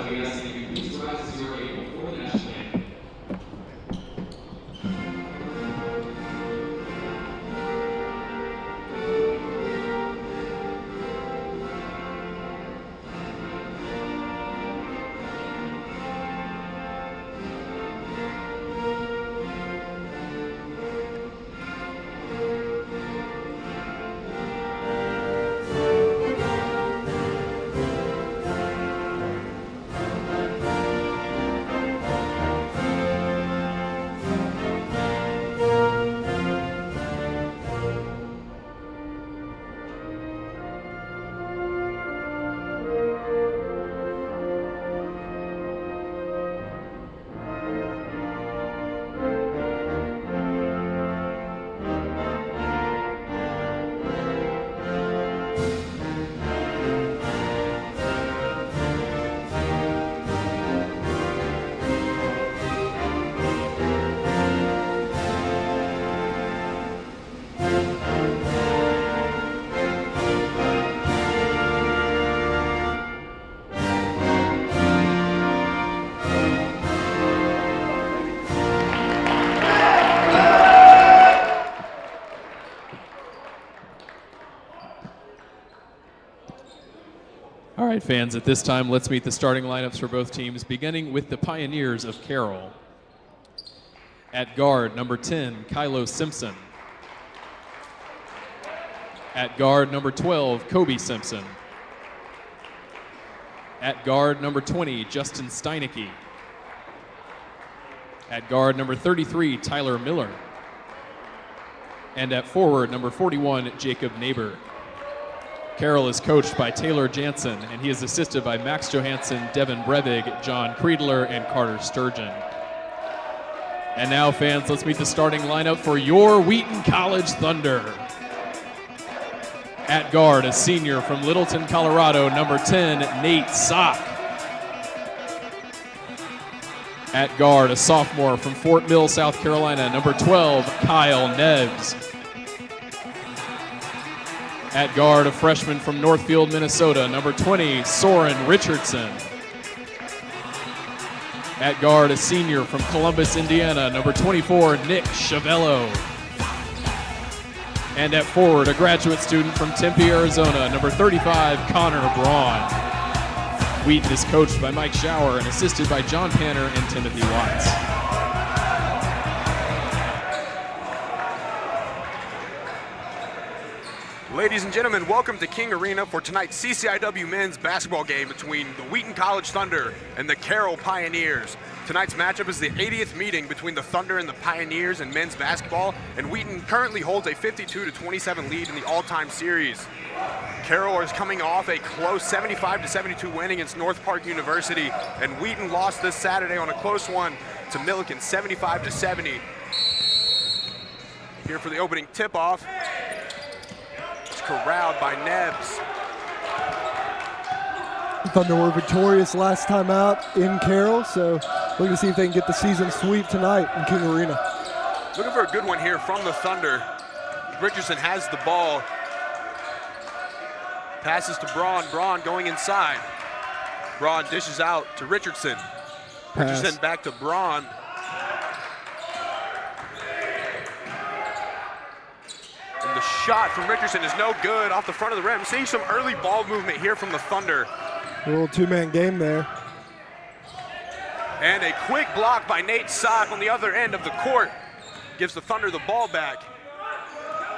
CCIW, please rise as you are able for the national anthem. All right, fans, at this time, let's meet the starting lineups for both teams, beginning with the Pioneers of Carroll. At guard, number 10, Kylo Simpson. At guard, number 12, Kobe Simpson. At guard, number 20, Justin Steinecke. At guard, number 33, Tyler Miller. And at forward, number 41, Jacob Neighbor. Carroll is coached by Taylor Jansen, and he is assisted by Max Johansson, Devin Brevig, John Creedler, and Carter Sturgeon. And now, fans, let's meet the starting lineup for your Wheaton College Thunder. At guard, a senior from Littleton, Colorado, number 10, Nate Sock. At guard, a sophomore from Fort Mill, South Carolina, number 12, Kyle Neves. At guard, a freshman from Northfield, Minnesota, number 20, Soren Richardson. At guard, a senior from Columbus, Indiana, number 24, Nick Chavello. And at forward, a graduate student from Tempe, Arizona, number 35, Connor Braun. Wheaton is coached by Mike Schauer and assisted by John Panner and Timothy Watts. Ladies and gentlemen, welcome to King Arena for tonight's CCIW men's basketball game between the Wheaton College Thunder and the Carroll Pioneers. Tonight's matchup is the 80th meeting between the Thunder and the Pioneers in men's basketball, and Wheaton currently holds a 52-27 lead in the all-time series. Carroll is coming off a close 75-72 win against North Park University, and Wheaton lost this Saturday on a close one to Milliken, 75-70. Here for the opening tip-off. Corralled by Neves. Thunder were victorious last time out in Carroll, so looking to see if they can get the season sweep tonight in King Arena. Looking for a good one here from the Thunder. Richardson has the ball. Passes to Braun. Braun going inside. Braun dishes out to Richardson. Pass. Richardson back to Braun. And the shot from Richardson is no good off the front of the rim. Seeing some early ball movement here from the Thunder. A little two-man game there. And a quick block by Nate Sock on the other end of the court. Gives the Thunder the ball back.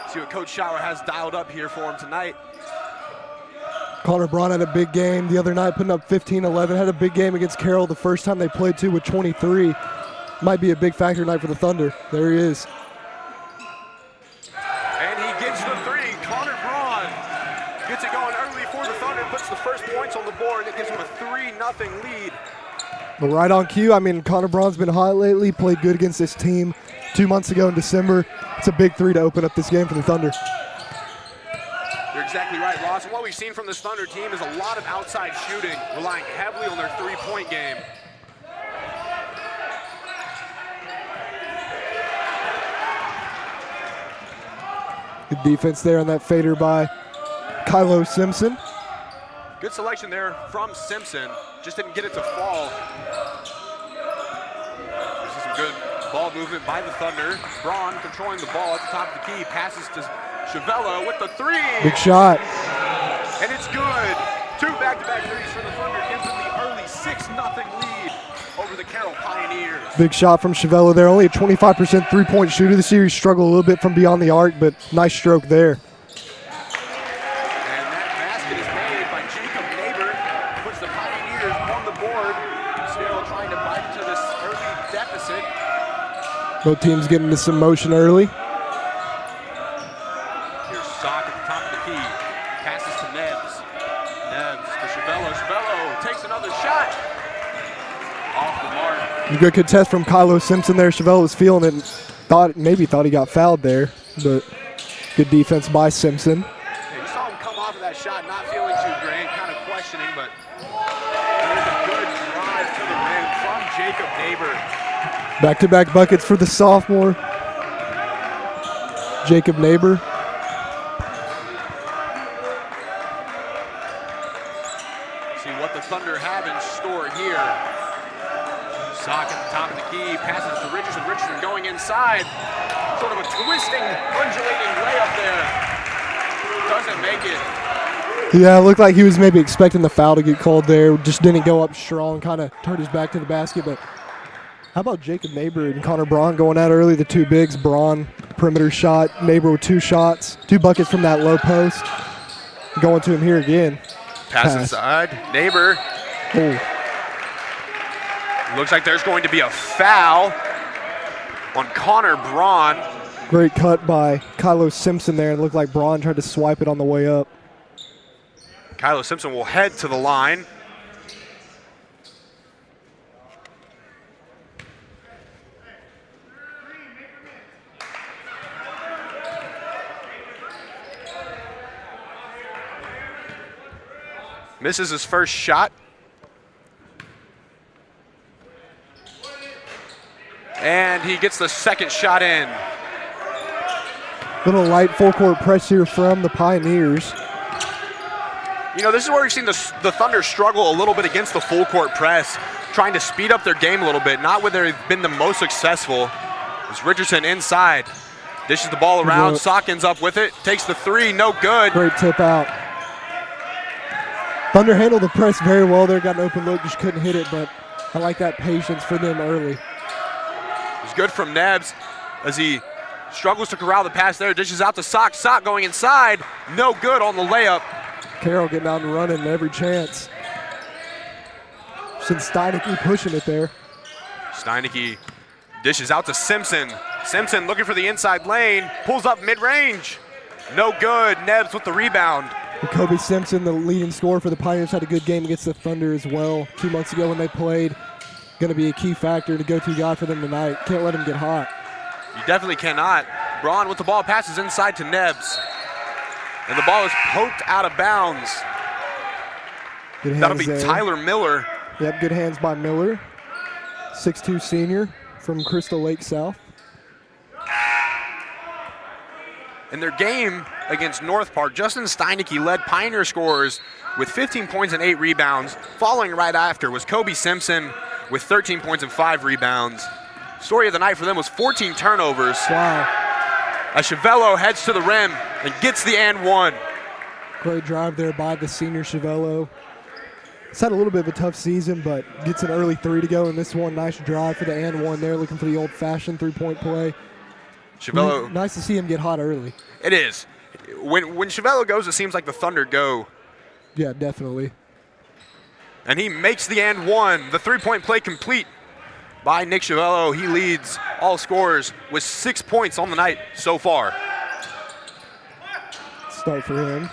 See what Coach Schauer has dialed up here for him tonight. Connor Braun had a big game the other night, putting up 15-11. Had a big game against Carroll the first time they played, too, with 23. Might be a big factor tonight for the Thunder. There he is. Gets it going early for the Thunder, puts the first points on the board. It gives him a 3-0 lead. But right on cue. I mean, Connor Braun's been hot lately, played good against this team 2 months ago in December. It's a big three to open up this game for the Thunder. You're exactly right, Ross. And what we've seen from this Thunder team is a lot of outside shooting, relying heavily on their three-point game. Good defense there on that fader by Kylo Simpson. Good selection there from Simpson. Just didn't get it to fall. This is some good ball movement by the Thunder. Braun controlling the ball at the top of the key. Passes to Chavella with the three. Big shot. And it's good. 2 back-to-back threes for the Thunder. Gives them the early 6-0 lead over the Carroll Pioneers. Big shot from Chavella there. Only a 25% three-point shooter. The series struggled a little bit from beyond the arc, but nice stroke there. And that basket is made by Jacob Neighbor. Puts the Pioneers on the board. Still trying to bite into this early deficit. Both teams getting into some motion early. Here's Sock at the top of the key. Passes to Nebbs. Nebbs to Chavella. Chavella takes another shot. Off the mark. Good contest from Kylo Simpson there. Chavella was feeling it and maybe thought he got fouled there, but good defense by Simpson. Yeah, you saw him come off of that shot, not feeling too great, kind of questioning, but there's a good drive to the rim from Jacob Neighbor. Back-to-back buckets for the sophomore, Jacob Neighbor. See what the Thunder have in store here. Sock at the top of the key, passes to Richardson. Richardson going inside. Sort of a twisting, undulating layup there. Doesn't make it. Yeah, it looked like he was maybe expecting the foul to get called there. Just didn't go up strong, kind of turned his back to the basket. But how about Jacob Neighbor and Connor Braun going out early, the two bigs? Braun, perimeter shot. Neighbor with 2 shots. 2 buckets from that low post. Going to him here again. Pass inside. Neighbor. Oh. Looks like there's going to be a foul on Connor Braun. Great cut by Kylo Simpson there. It looked like Braun tried to swipe it on the way up. Kylo Simpson will head to the line. Misses his first shot. And he gets the second shot in. Little light full court press here from the Pioneers. You know, this is where we've seen the Thunder struggle a little bit against the full court press, trying to speed up their game a little bit, not where they've been the most successful. It's Richardson inside, dishes the ball around, Sock ends up with it, takes the three, no good. Great tip out. Thunder handled the press very well there, got an open look, just couldn't hit it, but I like that patience for them early. It's good from Nebbs as he struggles to corral the pass there, dishes out to Sock, Sock going inside, no good on the layup. Carroll getting out and running every chance. Since Steinecke pushing it there. Steinecke dishes out to Simpson. Simpson looking for the inside lane, pulls up mid-range. No good, Nebbs with the rebound. And Kobe Simpson, the leading scorer for the Pioneers, had a good game against the Thunder as well 2 months ago when they played. Going to be a key factor to go-to guy for them tonight. Can't let him get hot. You definitely cannot. Braun with the ball, passes inside to Nebbs. And the ball is poked out of bounds. That'll be there. Tyler Miller. Yep, good hands by Miller. 6'2" senior from Crystal Lake South. In their game against North Park, Justin Steinecke led Pioneer scorers with 15 points and 8 rebounds. Following right after was Kobe Simpson with 13 points and 5 rebounds. Story of the night for them was 14 turnovers. Wow. As Chavella heads to the rim and gets the and one. Great drive there by the senior Chavella. He's had a little bit of a tough season, but gets an early 3 to go in this one. Nice drive for the and one there, looking for the old-fashioned three-point play. Chavella. Nice to see him get hot early. It is. When Chavella goes, it seems like the Thunder go. Yeah, definitely. And he makes the and one. The three-point play complete by Nick Chavella. He leads all scorers with 6 points on the night so far. Start for him.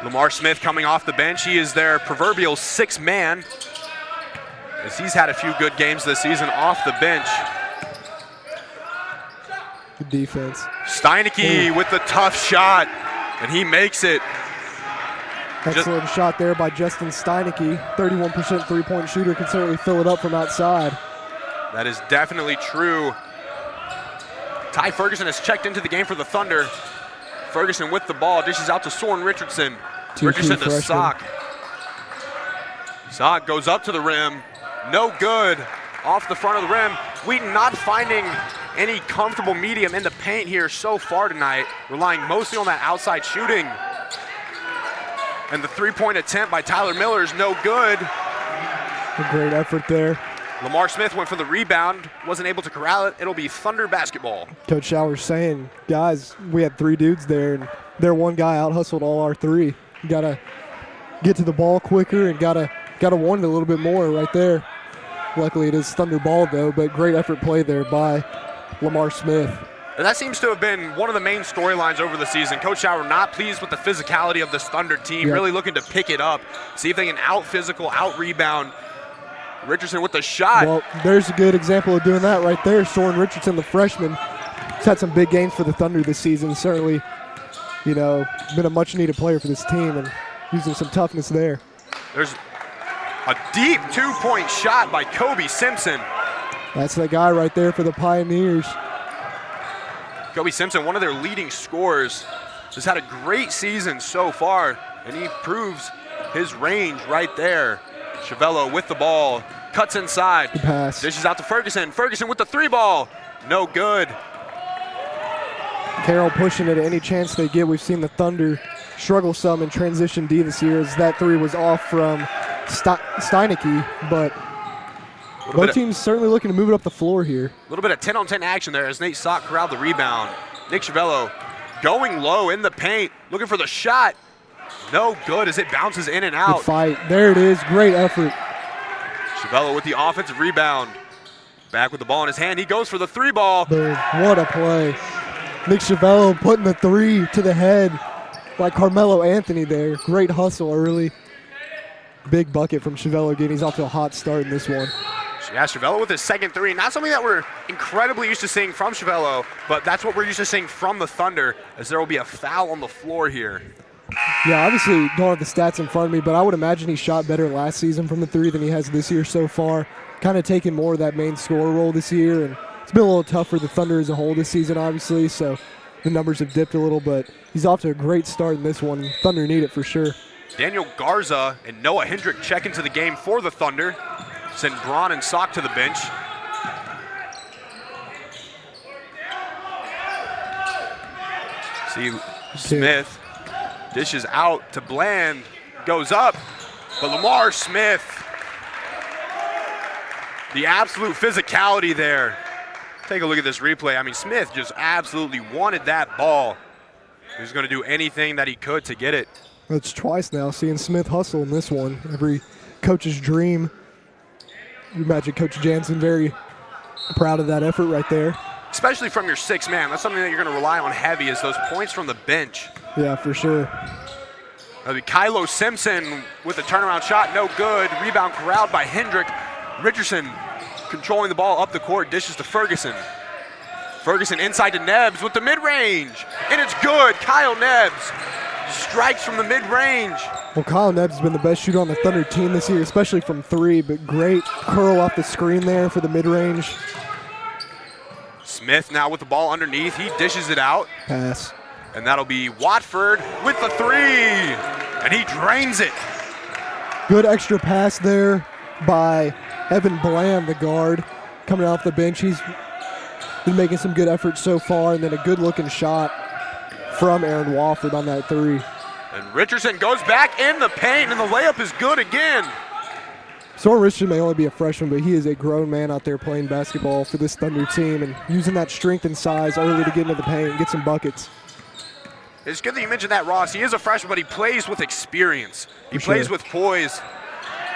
Lamar Smith coming off the bench. He is their proverbial 6th man, as he's had a few good games this season off the bench. Good defense. Steinecke with the tough shot, and he makes it. Excellent shot there by Justin Steinecke. 31% three-point shooter, can certainly fill it up from outside. That is definitely true. Ty Ferguson has checked into the game for the Thunder. Ferguson with the ball, dishes out to Soren Richardson. Richardson to Sock. Sock goes up to the rim. No good. Off the front of the rim. Wheaton not finding any comfortable medium in the paint here so far tonight, relying mostly on that outside shooting. And the three-point attempt by Tyler Miller is no good. A great effort there. Lamar Smith went for the rebound, wasn't able to corral it. It'll be Thunder basketball. Coach Schauer's saying, guys, we had 3 dudes there, and their one guy out-hustled all our 3. You got to get to the ball quicker and got to want it a little bit more right there. Luckily, it is Thunder ball, though, but great effort play there by Lamar Smith. And that seems to have been one of the main storylines over the season. Coach Schauer not pleased with the physicality of this Thunder team, really looking to pick it up, see if they can out-physical, out-rebound. Richardson with the shot. Well, there's a good example of doing that right there. Soren Richardson, the freshman, has had some big games for the Thunder this season. Certainly, been a much-needed player for this team and using some toughness there. There's a deep 2-point shot by Kobe Simpson. That's the guy right there for the Pioneers. Kobe Simpson, one of their leading scorers, has had a great season so far, and he proves his range right there. Chiavello with the ball, cuts inside. Good pass. Dishes out to Ferguson. Ferguson with the 3-ball. No good. Carroll pushing it at any chance they get. We've seen the Thunder struggle some in transition D this year as that 3 was off from Steinecke, but both teams certainly looking to move it up the floor here. A little bit of 10-on-10 action there as Nate Sock corralled the rebound. Nick Chiavello going low in the paint, looking for the shot. No good as it bounces in and out. Good fight. There it is. Great effort. Chiavello with the offensive rebound. Back with the ball in his hand. He goes for the 3-ball. Boom. What a play. Nick Chiavello putting the 3 to the head like Carmelo Anthony there. Great hustle early. Big bucket from Chiavello again. He's off to a hot start in this one. Yeah, Chiavello with his second 3. Not something that we're incredibly used to seeing from Chiavello, but that's what we're used to seeing from the Thunder, as there will be a foul on the floor here. Yeah, obviously don't have the stats in front of me, but I would imagine he shot better last season from the 3 than he has this year so far. Kind of taking more of that main scorer role this year, and it's been a little tough for the Thunder as a whole this season, obviously, so the numbers have dipped a little, but he's off to a great start in this one. Thunder need it for sure. Daniel Garza and Noah Hendrick check into the game for the Thunder. Send Braun and Sock to the bench. See Smith dishes out to Bland, goes up, but Lamar Smith, the absolute physicality there. Take a look at this replay. I mean, Smith just absolutely wanted that ball. He was going to do anything that he could to get it. That's twice now seeing Smith hustle in this one. Every coach's dream. You imagine Coach Jansen very proud of that effort right there. Especially from your 6th man. That's something that you're going to rely on heavy, is those points from the bench. Yeah, for sure. That'll be Kylo Simpson with a turnaround shot, no good. Rebound corralled by Hendrick. Richardson controlling the ball up the court, dishes to Ferguson. Ferguson inside to Nebbs with the mid-range, and it's good. Kyle Nebbs strikes from the mid-range. Well, Kyle Nebbs has been the best shooter on the Thunder team this year, especially from 3, but great curl off the screen there for the mid-range. Smith now with the ball underneath. He dishes it out. Pass. And that'll be Watford with the 3, and he drains it. Good extra pass there by Evan Bland, the guard, coming off the bench. He's been making some good efforts so far, and then a good-looking shot from Aaron Wofford on that 3. And Richardson goes back in the paint, and the layup is good again. Soren Richardson may only be a freshman, but he is a grown man out there playing basketball for this Thunder team and using that strength and size early to get into the paint and get some buckets. It's good that you mentioned that, Ross. He is a freshman, but he plays with experience. He plays with poise.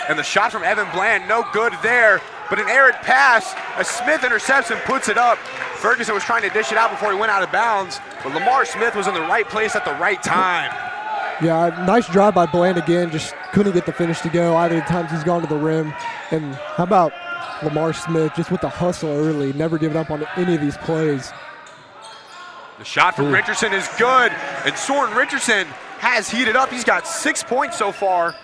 And the shot from Evan Bland, no good there, but an errant pass as Smith intercepts and puts it up. Ferguson was trying to dish it out before he went out of bounds, but Lamar Smith was in the right place at the right time. Yeah, nice drive by Bland again, just couldn't get the finish to go either of the times he's gone to the rim. And how about Lamar Smith just with the hustle early, never giving up on any of these plays. The shot from Richardson is good, and Soren Richardson has heated up. He's got 6 points so far.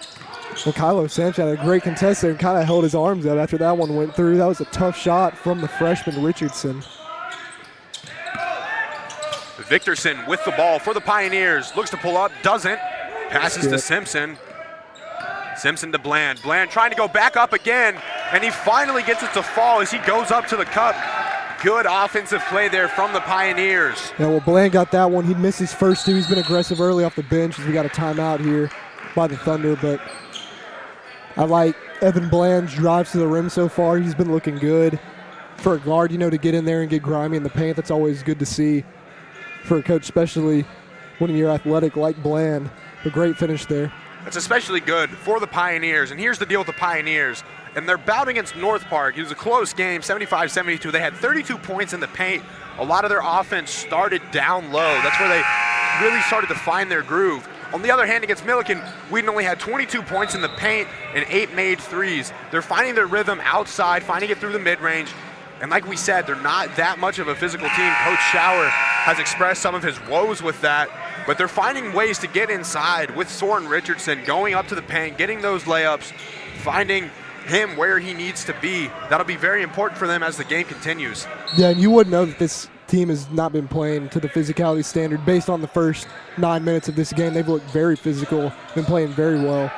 Well, Kylo Sanchez had a great contest there and kind of held his arms up after that one went through. That was a tough shot from the freshman Richardson. Victorson with the ball for the Pioneers. Looks to pull up, doesn't. Passes to Simpson. Simpson to Bland. Bland trying to go back up again, and he finally gets it to fall as he goes up to the cup. Good offensive play there from the Pioneers. Yeah, well, Bland got that one. He'd missed his first two. He's been aggressive early off the bench as we got a timeout here by the Thunder, but I like Evan Bland's drives to the rim so far. He's been looking good. For a guard, to get in there and get grimy in the paint, that's always good to see for a coach, especially when you're athletic like Bland. A great finish there. That's especially good for the Pioneers. And here's the deal with the Pioneers. And their bout against North Park, it was a close game, 75-72. They had 32 points in the paint. A lot of their offense started down low. That's where they really started to find their groove. On the other hand, against Millikin, Wheaton only had 22 points in the paint and 8 made threes. They're finding their rhythm outside, finding it through the mid-range. And like we said, they're not that much of a physical team. Coach Schauer has expressed some of his woes with that, but they're finding ways to get inside with Soren Richardson, going up to the paint, getting those layups, finding him where he needs to be. That'll be very important for them as the game continues. Yeah, and you would know that this team has not been playing to the physicality standard. Based on the first 9 minutes of this game, they've looked very physical, been playing very well.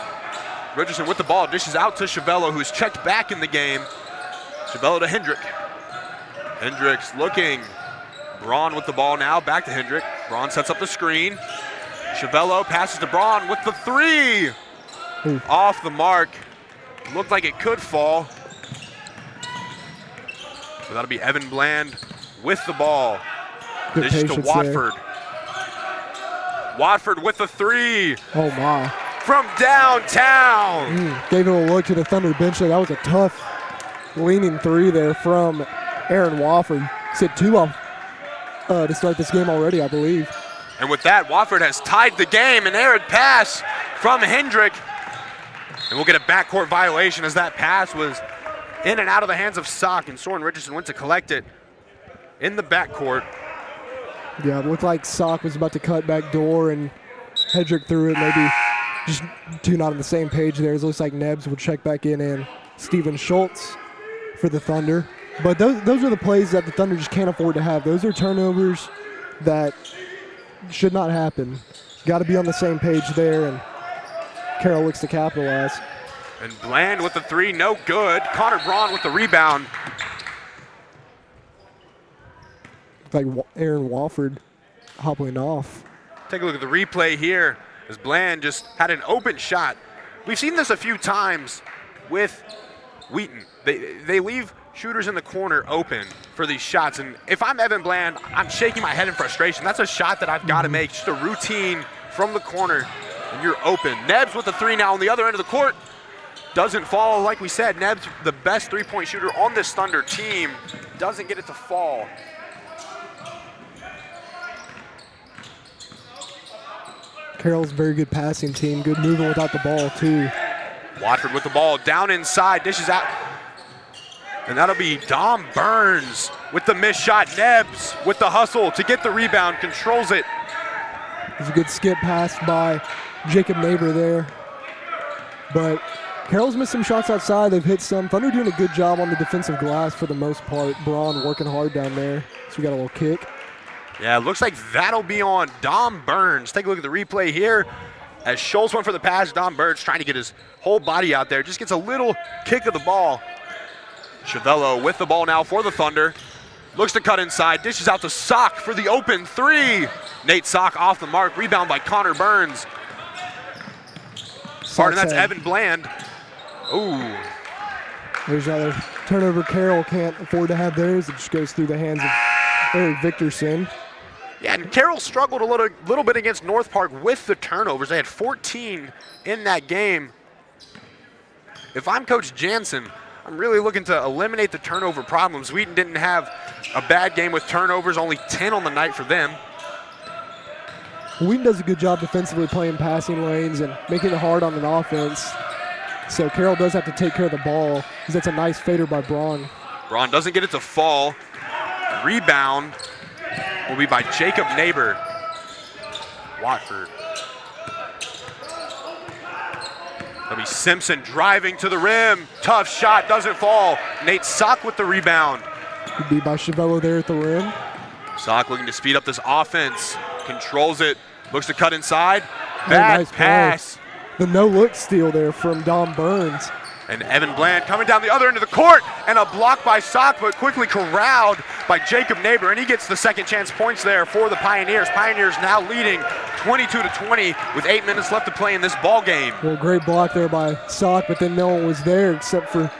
Richardson with the ball, dishes out to Chavello, who's checked back in the game. Chavello to Hendrick. Hendricks looking. Braun with the ball now, back to Hendrick. Braun sets up the screen. Chavello passes to Braun with the three. Ooh. Off the mark. Looked like it could fall. So that'll be Evan Bland with the ball. Good This is to patience Watford. Watford with the three. Oh, my. From downtown. Gave it a look to the Thunder bench there. That was a tough leaning three there from Aaron Wofford. He's hit 2 off to start this game already, I believe. And with that, Wofford has tied the game. An errant pass from Hendrick. And we'll get a backcourt violation as that pass was in and out of the hands of Sock, and Soren Richardson went to collect it in the backcourt. Yeah, it looked like Sock was about to cut back door, and Hendrick threw it. Maybe just two not on the same page there. It looks like Nebbs will check back in, and Steven Schultz for the Thunder. But those are the plays that the Thunder just can't afford to have. Those are turnovers that should not happen. Got to be on the same page there, and Carroll looks to capitalize. And Bland with the three, no good. Connor Braun with the rebound. Like Aaron Wofford hobbling off. Take a look at the replay here as Bland just had an open shot. We've seen this a few times with Wheaton. They leave shooters in the corner open for these shots, and if I'm Evan Bland, I'm shaking my head in frustration. That's a shot that I've got to make, just a routine from the corner, and you're open. Nebbs with the three now on the other end of the court. Doesn't fall. Like we said, Nebbs, the best three-point shooter on this Thunder team, doesn't get it to fall. Carroll's a very good passing team, good moving without the ball too. Watford with the ball down inside, dishes out. And that'll be Dom Burns with the missed shot. Nebbs with the hustle to get the rebound, controls it. There's a good skip pass by Jacob Neighbor there. But Carroll's missed some shots outside. They've hit some. Thunder doing a good job on the defensive glass for the most part. Braun working hard down there. So we got a little kick. Yeah, it looks like that'll be on Dom Burns. Take a look at the replay here. As Schultz went for the pass, Dom Burns trying to get his whole body out there. Just gets a little kick of the ball. Chavello with the ball now for the Thunder. Looks to cut inside, dishes out to Sock for the open three. Nate Sock off the mark, rebound by Connor Burns. Pardon, that's Evan Bland. Ooh. There's another turnover Carroll can't afford to have theirs. It just goes through the hands of Eric Victorson. Yeah, and Carroll struggled a little bit against North Park with the turnovers. They had 14 in that game. If I'm Coach Jansen, I'm really looking to eliminate the turnover problems. Wheaton didn't have a bad game with turnovers, only 10 on the night for them. Wheaton does a good job defensively playing passing lanes and making it hard on an offense. So Carroll does have to take care of the ball because that's a nice fader by Braun. Braun doesn't get it to fall. Rebound will be by Jacob Neighbor. Watford. That'll be Simpson driving to the rim. Tough shot, doesn't fall. Nate Sock with the rebound. Could be by Chavello there at the rim. Sock looking to speed up this offense. Controls it. Looks to cut inside. Bad nice pass. the no-look steal there from Dom Burns. And Evan Bland coming down the other end of the court, and a block by Sock, but quickly corralled by Jacob Neighbor, and he gets the second chance points there for the Pioneers. Pioneers now leading 22-20 with 8 minutes left to play in this ball game. Well, great block there by Sock, but then no one was there except for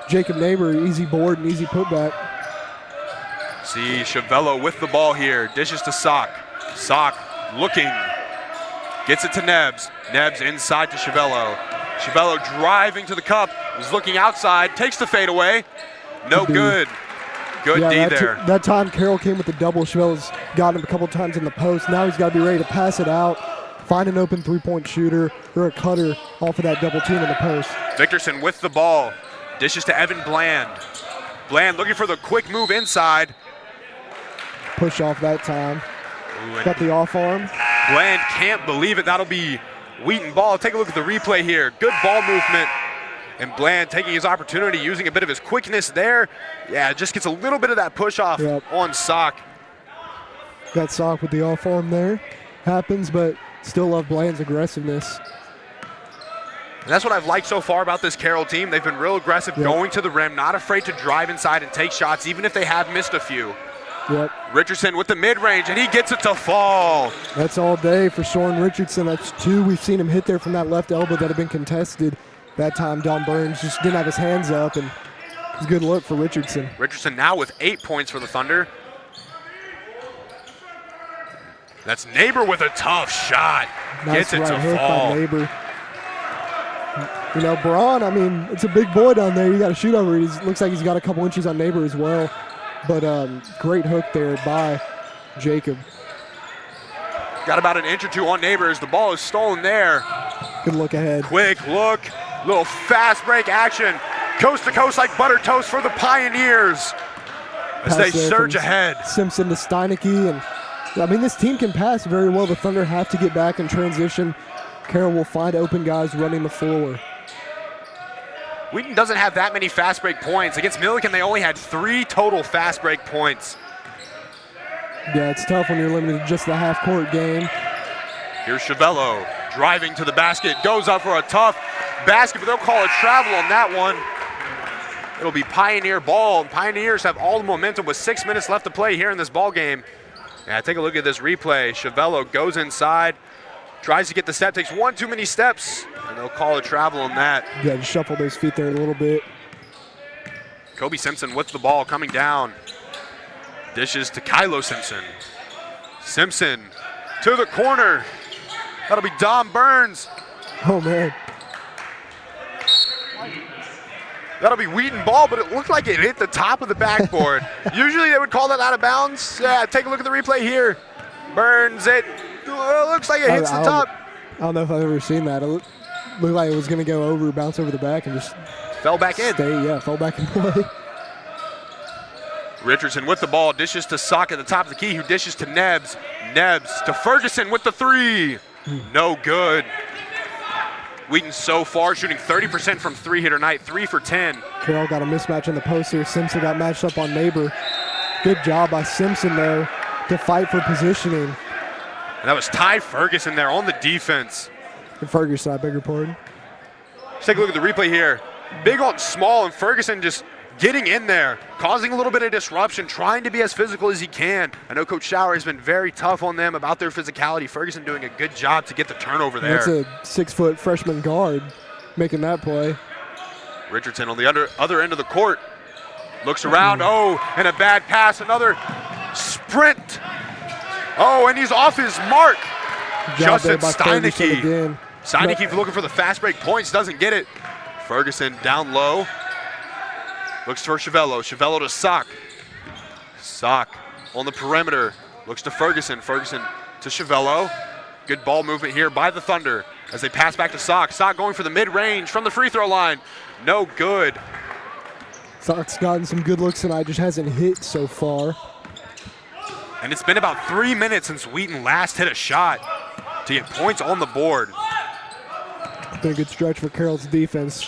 Jacob Neighbor. Easy board and easy putback. See Chavello with the ball here, dishes to Sock. Sock looking, gets it to Nebs. Nebs inside to Chavello. Chavello driving to the cup, is looking outside, takes the fadeaway. No good. Good D there. That time Carroll came with the double. Chavello's got him a couple times in the post. Now he's got to be ready to pass it out, find an open three-point shooter or a cutter off of that double team in the post. Victorson with the ball, dishes to Evan Bland. Bland looking for the quick move inside. Push off that time. Ooh, got the off arm. Bland can't believe it. That'll be Wheaton ball. Take a look at the replay here. Good ball movement. And Bland taking his opportunity, using a bit of his quickness there. Yeah, just gets a little bit of that push off on Sock. Got Sock with the off arm there. Happens, but still love Bland's aggressiveness. And that's what I've liked so far about this Carroll team. They've been real aggressive, going to the rim, not afraid to drive inside and take shots, even if they have missed a few. Yep. Richardson with the mid-range, and he gets it to fall. That's all day for Soren Richardson. That's two we've seen him hit there from that left elbow that had been contested. That time, Don Burns just didn't have his hands up, and it's a good look for Richardson. Richardson now with 8 points for the Thunder. That's Neighbor with a tough shot. Nice Gets it right to hook fall. by Neighbor. You know, Braun, I mean, it's a big boy down there. You got to shoot over. He looks like he's got a couple inches on Neighbor as well. But great hook there by Jacob. Got about an inch or two on Neighbor as the ball is stolen there. Good look ahead. Quick look, little fast break action. Coast to coast like butter toast for the Pioneers as they surge ahead. Simpson to Steineke. And I mean, this team can pass very well. The Thunder have to get back in transition. Carroll will find open guys running the floor. Wheaton doesn't have that many fast break points. Against Millikan, they only had 3 total fast break points. Yeah, it's tough when you're limited to just the half-court game. Here's Chavello driving to the basket, goes up for a tough basket, but they'll call a travel on that one. It'll be Pioneer ball, and Pioneers have all the momentum with 6 minutes left to play here in this ball game. Yeah, take a look at this replay. Chavello goes inside, tries to get the step, takes one too many steps, and they'll call a travel on that. Yeah, just shuffle those feet there a little bit. Kobe Simpson with the ball coming down. Dishes to Kylo Simpson. Simpson to the corner. That'll be Dom Burns. Oh, man. That'll be Wheaton ball, but it looked like it hit the top of the backboard. Usually they would call that out of bounds. Yeah, take a look at the replay here. Burns it. Looks like it hits the top. I don't know if I've ever seen that. It looked like it was going to go over, bounce over the back, and just fell back in. Fell back in play. Richardson with the ball, dishes to Sock at the top of the key, who dishes to Nebs. Nebs to Ferguson with the 3. No good. Wheaton so far shooting 30% from 3 here tonight, 3 for 10. Carroll got a mismatch in the post here. Simpson got matched up on Neighbor. Good job by Simpson there to fight for positioning. And that was Ty Ferguson there on the defense. And Ferguson, I beg your pardon. Let's take a look at the replay here. Big on small, and Ferguson just getting in there, causing a little bit of disruption, trying to be as physical as he can. I know Coach Schauer has been very tough on them about their physicality. Ferguson doing a good job to get the turnover there. That's a 6-foot freshman guard making that play. Richardson on the other end of the court. Looks around, and a bad pass, another sprint. Oh, and he's off his mark. Justin Steineke. Steineke looking for the fast break points, doesn't get it. Ferguson down low. Looks for Chavello. Chavello to Sock. Sock on the perimeter. Looks to Ferguson. Ferguson to Chavello. Good ball movement here by the Thunder as they pass back to Sock. Sock going for the mid-range from the free throw line. No good. Sock's gotten some good looks tonight, just hasn't hit so far. And it's been about 3 minutes since Wheaton last hit a shot to get points on the board. Been a good stretch for Carroll's defense.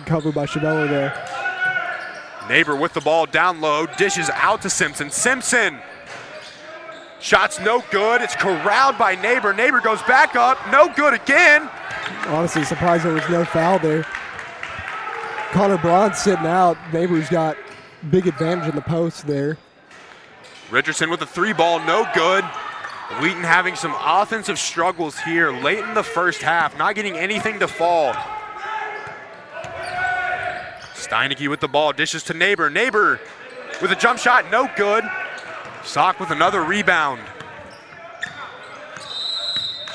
Covered by Chavello there. Neighbor with the ball down low, dishes out to Simpson. Simpson, shot's no good. It's corralled by Neighbor. Neighbor goes back up, no good again. Honestly, surprised there was no foul there. Connor Braun sitting out. Neighbors got big advantage in the post there. Richardson with the 3-ball, no good. Wheaton having some offensive struggles here late in the first half, not getting anything to fall. Steineke with the ball, dishes to Neighbor. Neighbor with a jump shot, no good. Sock with another rebound.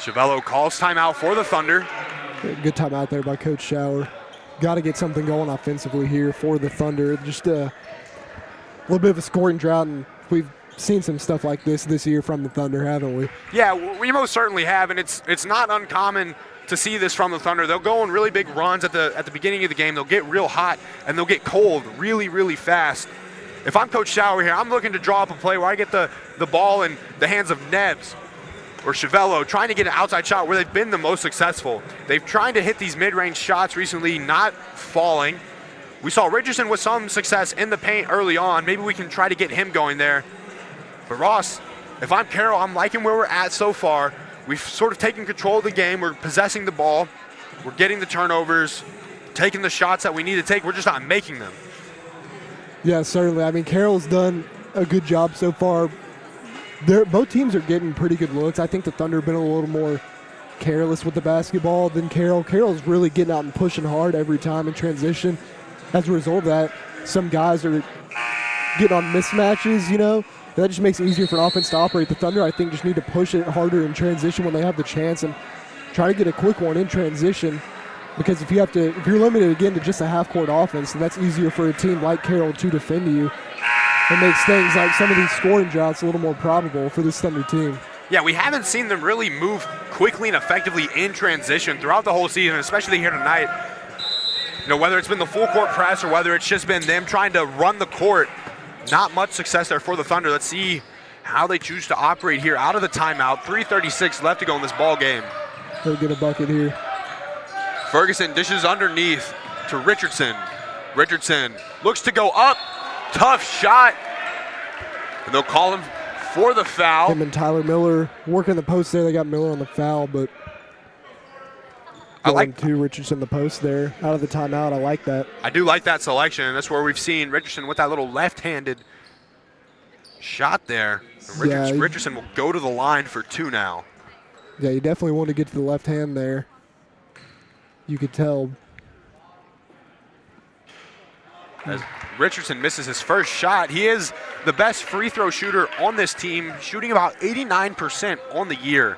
Chiavello calls timeout for the Thunder. Good timeout there by Coach Schauer. Got to get something going offensively here for the Thunder. Just a little bit of a scoring drought, and we've seen some stuff like this year from the Thunder, haven't we? Yeah, we most certainly have, and it's not uncommon to see this from the Thunder. They'll go on really big runs at the beginning of the game. They'll get real hot, and they'll get cold really, really fast. If I'm Coach Schauer here, I'm looking to draw up a play where I get the ball in the hands of Nebbs or Chiavello, trying to get an outside shot where they've been the most successful. They've tried to hit these mid-range shots recently, not falling. We saw Richardson with some success in the paint early on. Maybe we can try to get him going there. But Ross, if I'm Carroll, I'm liking where we're at so far. We've sort of taken control of the game. We're possessing the ball. We're getting the turnovers, taking the shots that we need to take. We're just not making them. Yeah, certainly. I mean, Carroll's done a good job so far. Both teams are getting pretty good looks. I think the Thunder have been a little more careless with the basketball than Carroll. Carroll's really getting out and pushing hard every time in transition. As a result of that, some guys are getting on mismatches, you know. That just makes it easier for an offense to operate. The Thunder, I think, just need to push it harder in transition when they have the chance and try to get a quick one in transition. Because if you're limited again to just a half-court offense, then that's easier for a team like Carroll to defend you. It makes things like some of these scoring droughts a little more probable for this Thunder team. Yeah, we haven't seen them really move quickly and effectively in transition throughout the whole season, especially here tonight. You know, whether it's been the full court press or whether it's just been them trying to run the court, not much success there for the Thunder. Let's see how they choose to operate here out of the timeout. 3:36 left to go in this ball game. They'll get a bucket here. Ferguson dishes underneath to Richardson. Richardson looks to go up. Tough shot. And they'll call him for the foul. Him and Tyler Miller working the post there. They got Miller on the foul, but going to Richardson the post there out of the timeout. I like that. I do like that selection, and that's where we've seen Richardson with that little left-handed shot there. Richardson will go to the line for 2 now. Yeah, you definitely want to get to the left hand there. You could tell. As Richardson misses his first shot, he is the best free throw shooter on this team, shooting about 89% on the year.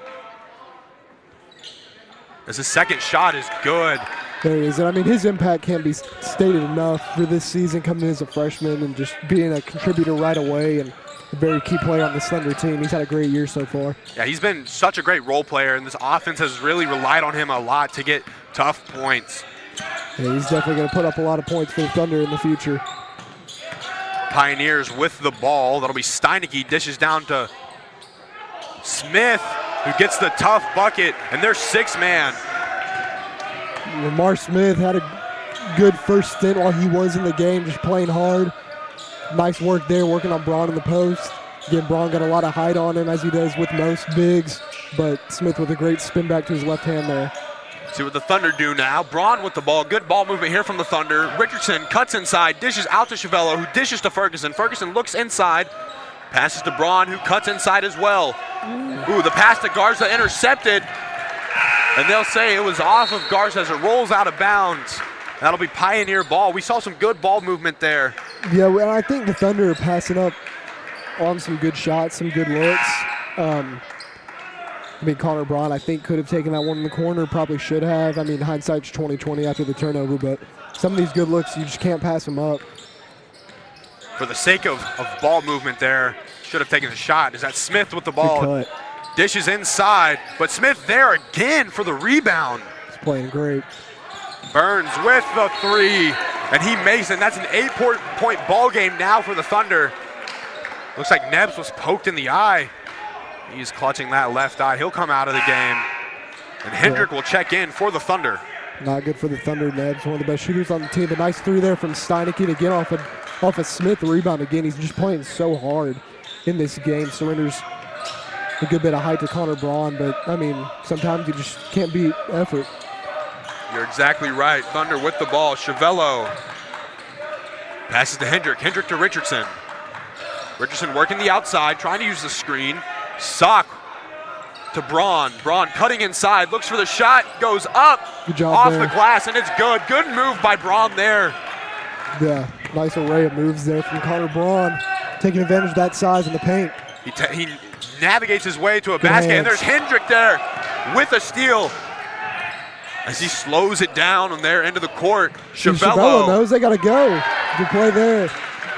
As his second shot is good. There he is. And I mean, his impact can't be stated enough for this season, coming in as a freshman and just being a contributor right away and a very key player on this Thunder team. He's had a great year so far. Yeah, he's been such a great role player, and this offense has really relied on him a lot to get tough points. Yeah, he's definitely going to put up a lot of points for the Thunder in the future. Pioneers with the ball. That'll be Steineke, dishes down to Smith, who gets the tough bucket, and they're 6-man. Lamar Smith had a good first stint while he was in the game, just playing hard. Nice work there, working on Braun in the post. Again, Braun got a lot of height on him, as he does with most bigs, but Smith with a great spin back to his left hand there. See what the Thunder do now. Braun with the ball. Good ball movement here from the Thunder. Richardson cuts inside, dishes out to Chiavello, who dishes to Ferguson. Ferguson looks inside, passes to Braun, who cuts inside as well. Ooh, the pass to Garza intercepted, and they'll say it was off of Garza as it rolls out of bounds. That'll be Pioneer ball. We saw some good ball movement there. Yeah, well, I think the Thunder are passing up on some good shots, some good looks. I mean, Connor Braun, I think, could have taken that one in the corner, probably should have. I mean, hindsight's 20/20 after the turnover, but some of these good looks, you just can't pass them up. For the sake of ball movement there, should have taken the shot. Is that Smith with the ball? Dishes inside, but Smith there again for the rebound. He's playing great. Burns with the 3, and he makes it. That's an 8-point ball game now for the Thunder. Looks like Nebbs was poked in the eye. He's clutching that left eye. He'll come out of the game. And Hendrick will check in for the Thunder. Not good for the Thunder. Nebbs, one of the best shooters on the team. A nice 3 there from Steineke to get off of Smith. The rebound again. He's just playing so hard in this game. Surrenders a good bit of height to Connor Braun, but I mean, sometimes you just can't beat effort. You're exactly right. Thunder with the ball. Chiavello passes to Hendrick. Hendrick to Richardson. Richardson working the outside, trying to use the screen. Sock to Braun. Braun cutting inside, looks for the shot, goes up, Good job off there. the glass, and it's good. Good move by Braun there. Yeah, nice array of moves there from Connor Braun, taking advantage of that size in the paint. He navigates his way to a basket, and there's Hendrick there with a steal as he slows it down on their end of the court. Chiavello knows they got to go. Good play there.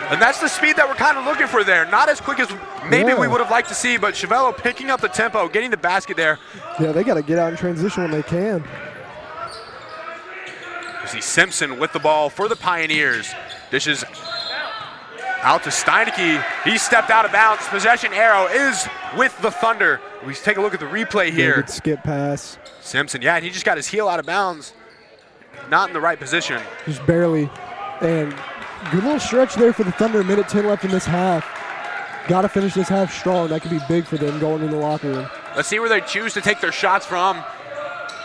And that's the speed that we're kind of looking for there. Not as quick as maybe Yeah. we would have liked to see, but Chiavello picking up the tempo, getting the basket there. Yeah, they got to get out in transition when they can. You see Simpson with the ball for the Pioneers. Dishes out to Steineke. He stepped out of bounds. Possession arrow is with the Thunder. We take a look at the replay Yeah, here. good skip pass. Simpson, yeah, and he just got his heel out of bounds. Not in the right position. Just barely. And good little stretch there for the Thunder. Minute 10 left in this half. Got to finish this half strong. That could be big for them going in the locker room. Let's see where they choose to take their shots from.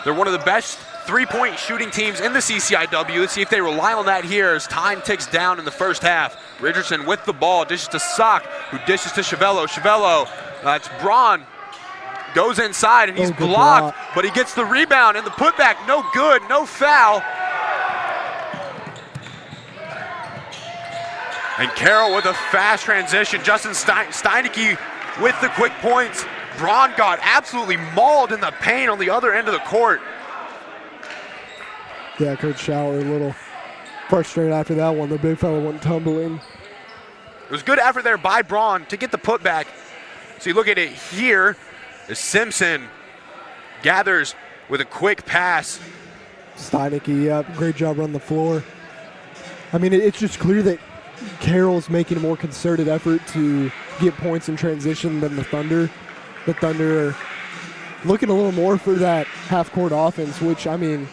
They're one of the best three-point shooting teams in the CCIW. Let's see if they rely on that here as time ticks down in the first half. Richardson with the ball, dishes to Sock, who dishes to Chiavello. Chiavello, it's Braun, goes inside and he's good blocked, block. but he gets the rebound and the putback, no good, no foul. And Carroll with a fast transition. Justin Steineke with the quick points. Braun got absolutely mauled in the paint on the other end of the court. Yeah, Coach Schauer a little frustrated after that one. The big fella went tumbling. It was good effort there by Braun to get the putback. So you look at it here as Simpson gathers with a quick pass. Steineke, yeah, great job running the floor. I mean, it's just clear that Carroll's making a more concerted effort to get points in transition than the Thunder. The Thunder are looking a little more for that half-court offense, which, I mean,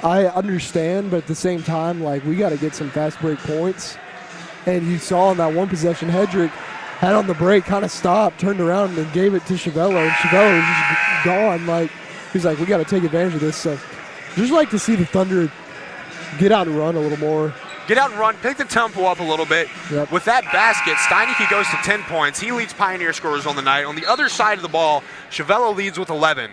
I understand, but at the same time, like, we got to get some fast break points. And you saw in that one possession, Hendrick had on the break, kind of stopped, turned around, and gave it to Chiavello. And Chiavello was just gone. Like, he's like, we got to take advantage of this. So just like to see the Thunder get out and run a little more. Get out and run, pick the tempo up a little bit. Yep. With that basket, Steineke goes to 10 points. He leads Pioneer scorers on the night. On the other side of the ball, Chiavello leads with 11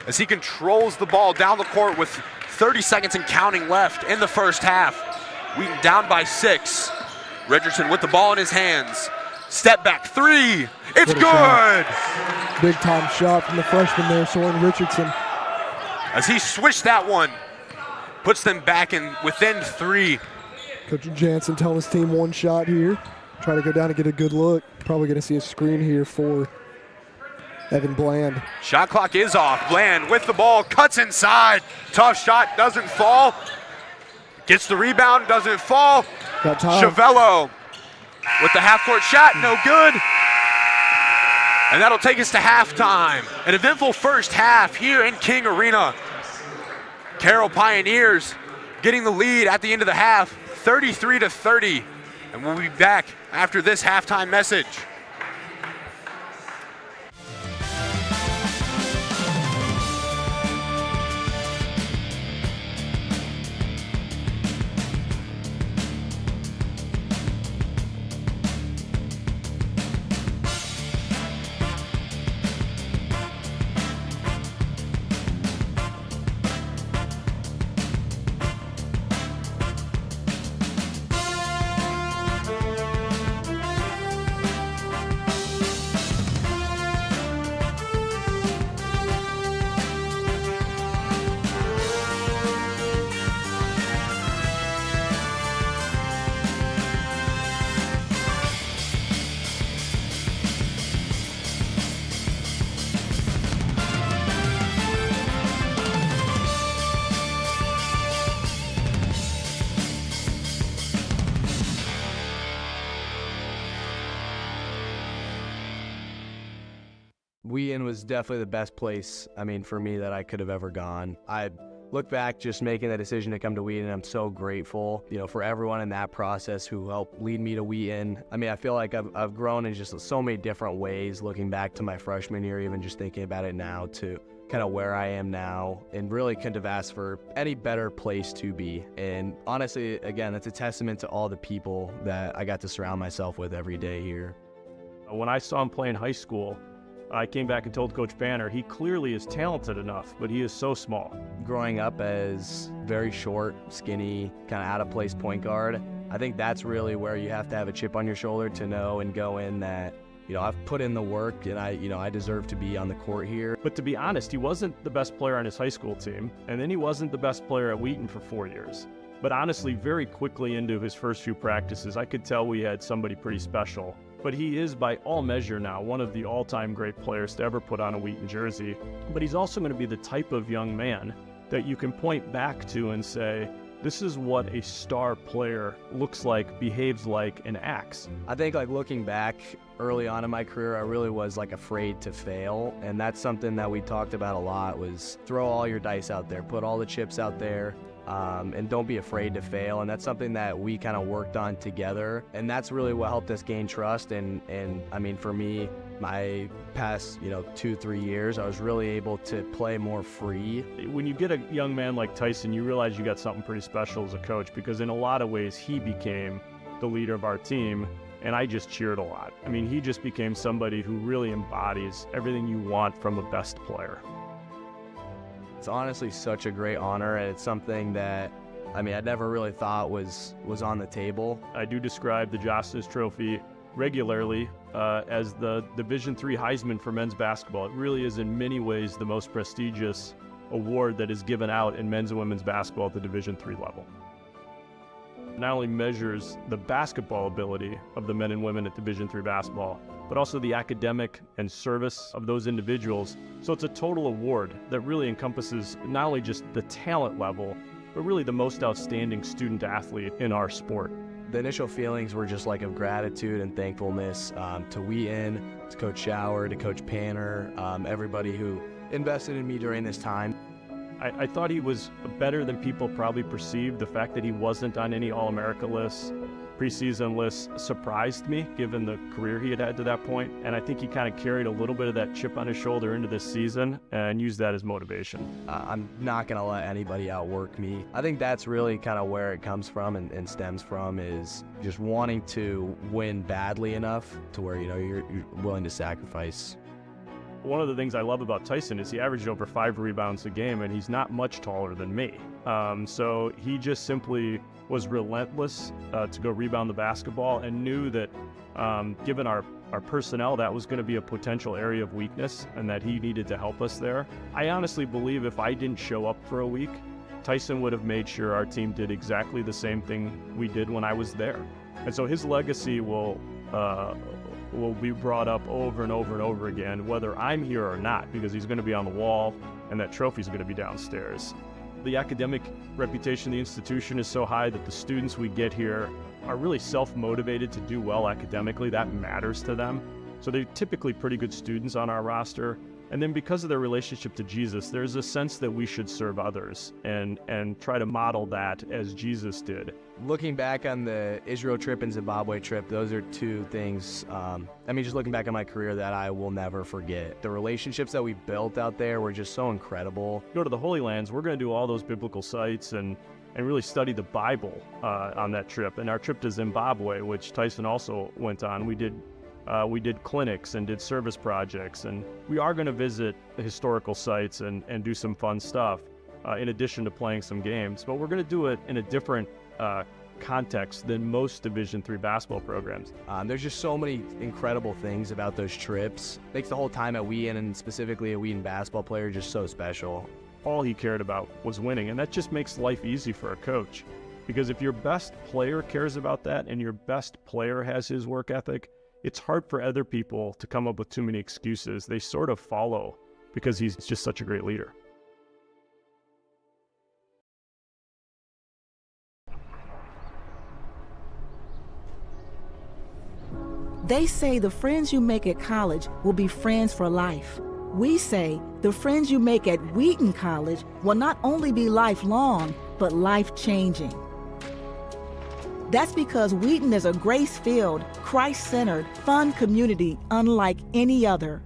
as he controls the ball down the court with 30 seconds and counting left in the first half. Wheaton down by 6. Richardson with the ball in his hands. Step back three. It's good. Big time shot from the freshman there, Soren Richardson. As he switched that one, puts them back in within 3. Coach Jansen telling his team one shot here. Try to go down and get a good look. Probably going to see a screen here for Evan Bland. Shot clock is off. Bland with the ball, cuts inside. Tough shot, doesn't fall. Gets the rebound, doesn't fall. Got time. Chiavello with the half-court shot, no good. And that'll take us to halftime. An eventful first half here in King Arena. Carroll Pioneers getting the lead at the end of the half, 33-30. And we'll be back after this halftime message. Wheaton was definitely the best place, I mean, for me that I could have ever gone. I look back just making the decision to come to Wheaton. I'm so grateful, for everyone in that process who helped lead me to Wheaton. I mean, I feel like I've grown in just so many different ways looking back to my freshman year, even just thinking about it now, to kind of where I am now, and really couldn't have asked for any better place to be. And honestly, again, it's a testament to all the people that I got to surround myself with every day here. When I saw him play in high school, I came back and told Coach Banner, he clearly is talented enough, but he is so small. Growing up as very short, skinny, kind of out-of-place point guard, I think that's really where you have to have a chip on your shoulder to know and go in that, I've put in the work and I deserve to be on the court here. But to be honest, he wasn't the best player on his high school team, and then he wasn't the best player at Wheaton for 4 years. But honestly, very quickly into his first few practices, I could tell we had somebody pretty special. But he is, by all measure now, one of the all-time great players to ever put on a Wheaton jersey. But he's also going to be the type of young man that you can point back to and say, this is what a star player looks like, behaves like, and acts. I think looking back early on in my career, I really was afraid to fail. And that's something that we talked about a lot, was throw all your dice out there, put all the chips out there. And don't be afraid to fail. And that's something that we kind of worked on together. And that's really what helped us gain trust. And I mean, for me, my past, 2-3 years, I was really able to play more free. When you get a young man like Tyson, you realize you got something pretty special as a coach, because in a lot of ways, he became the leader of our team. And I just cheered a lot. I mean, he just became somebody who really embodies everything you want from a best player. It's honestly such a great honor, and it's something that, I never really thought was on the table. I do describe the Justice Trophy regularly as the Division III Heisman for men's basketball. It really is in many ways the most prestigious award that is given out in men's and women's basketball at the Division III level. It not only measures the basketball ability of the men and women at Division III basketball, but also the academic and service of those individuals. So it's a total award that really encompasses not only just the talent level, but really the most outstanding student athlete in our sport. The initial feelings were just of gratitude and thankfulness to Wheaton, to Coach Shower, to Coach Panner, everybody who invested in me during this time. I thought he was better than people probably perceived. The fact that he wasn't on any All-America lists, preseason lists, surprised me, given the career he had had to that point. And I think he kind of carried a little bit of that chip on his shoulder into this season and used that as motivation. I'm not going to let anybody outwork me. I think that's really kind of where it comes from and stems from, is just wanting to win badly enough to where, you're willing to sacrifice. One of the things I love about Tyson is he averaged over 5 rebounds a game, and he's not much taller than me. So he just simply was relentless to go rebound the basketball, and knew that given our personnel, that was going to be a potential area of weakness and that he needed to help us there. I honestly believe if I didn't show up for a week, Tyson would have made sure our team did exactly the same thing we did when I was there. And so his legacy will be brought up over and over and over again, whether I'm here or not, because he's going to be on the wall and that trophy's going to be downstairs. The academic reputation of the institution is so high that the students we get here are really self-motivated to do well academically. That matters to them. So they're typically pretty good students on our roster. And then because of their relationship to Jesus, there's a sense that we should serve others and try to model that as Jesus did. Looking back on the Israel trip and Zimbabwe trip, those are two things, just looking back on my career, that I will never forget. The relationships that we built out there were just so incredible. Go to the Holy Lands, we're going to do all those biblical sites and really study the Bible on that trip. And our trip to Zimbabwe, which Tyson also went on, we did clinics and did service projects, and we are going to visit the historical sites and do some fun stuff in addition to playing some games. But we're going to do it in a different context than most Division III basketball programs. There's just so many incredible things about those trips. Makes the whole time at Wheaton, and specifically a Wheaton basketball player, just so special. All he cared about was winning, and that just makes life easy for a coach. Because if your best player cares about that and your best player has his work ethic, it's hard for other people to come up with too many excuses. They sort of follow because he's just such a great leader. They say the friends you make at college will be friends for life. We say the friends you make at Wheaton College will not only be lifelong, but life-changing. That's because Wheaton is a grace-filled, Christ-centered, fun community unlike any other.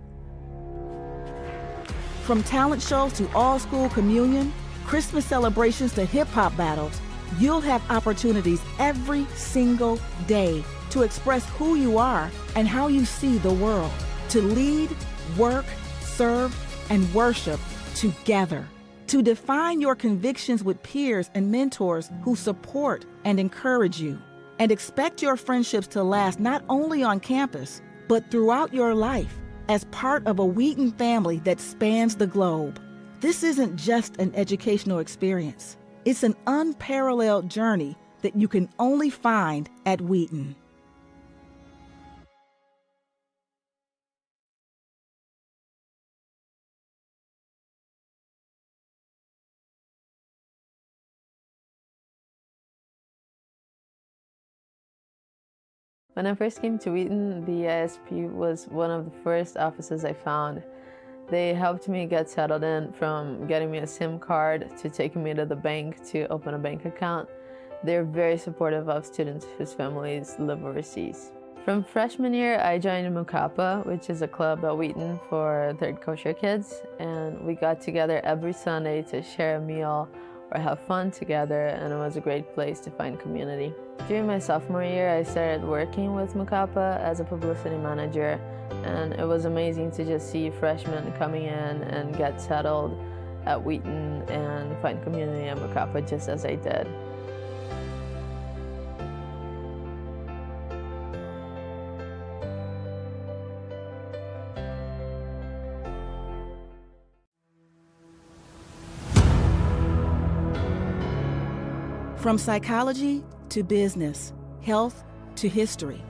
From talent shows to all-school communion, Christmas celebrations to hip-hop battles, you'll have opportunities every single day to express who you are and how you see the world, to lead, work, serve, and worship together, to define your convictions with peers and mentors who support and encourage you, and expect your friendships to last not only on campus, but throughout your life as part of a Wheaton family that spans the globe. This isn't just an educational experience. It's an unparalleled journey that you can only find at Wheaton. When I first came to Wheaton, the ISP was one of the first offices I found. They helped me get settled in, from getting me a SIM card to taking me to the bank to open a bank account. They're very supportive of students whose families live overseas. From freshman year, I joined Mu Kappa, which is a club at Wheaton for third kosher kids, and we got together every Sunday to share a meal or have fun together, and it was a great place to find community. During my sophomore year, I started working with Mu Kappa as a publicity manager, and it was amazing to just see freshmen coming in and get settled at Wheaton and find community at Mu Kappa just as I did. From psychology to business, health to history,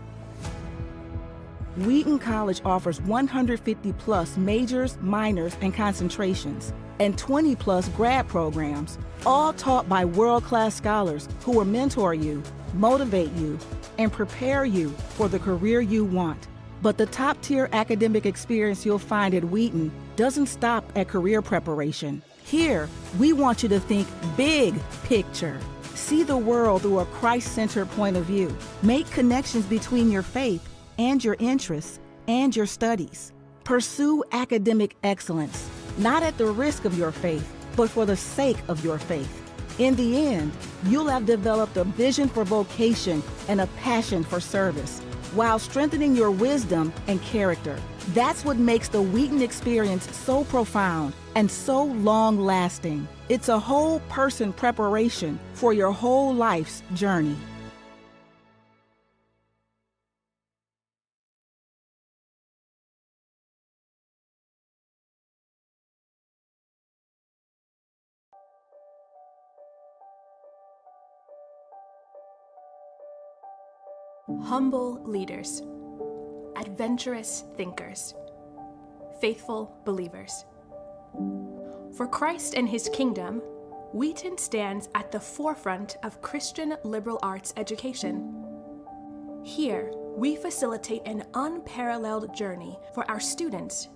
Wheaton College offers 150-plus majors, minors, and concentrations, and 20-plus grad programs, all taught by world-class scholars who will mentor you, motivate you, and prepare you for the career you want. But the top-tier academic experience you'll find at Wheaton doesn't stop at career preparation. Here, we want you to think big picture. See the world through a Christ-centered point of view. Make connections between your faith and your interests and your studies. Pursue academic excellence, not at the risk of your faith, but for the sake of your faith. In the end, you'll have developed a vision for vocation and a passion for service, while strengthening your wisdom and character. That's what makes the Wheaton experience so profound and so long-lasting. It's a whole person preparation for your whole life's journey. Humble leaders, adventurous thinkers, faithful believers. For Christ and his kingdom, Wheaton stands at the forefront of Christian liberal arts education. Here, we facilitate an unparalleled journey for our students,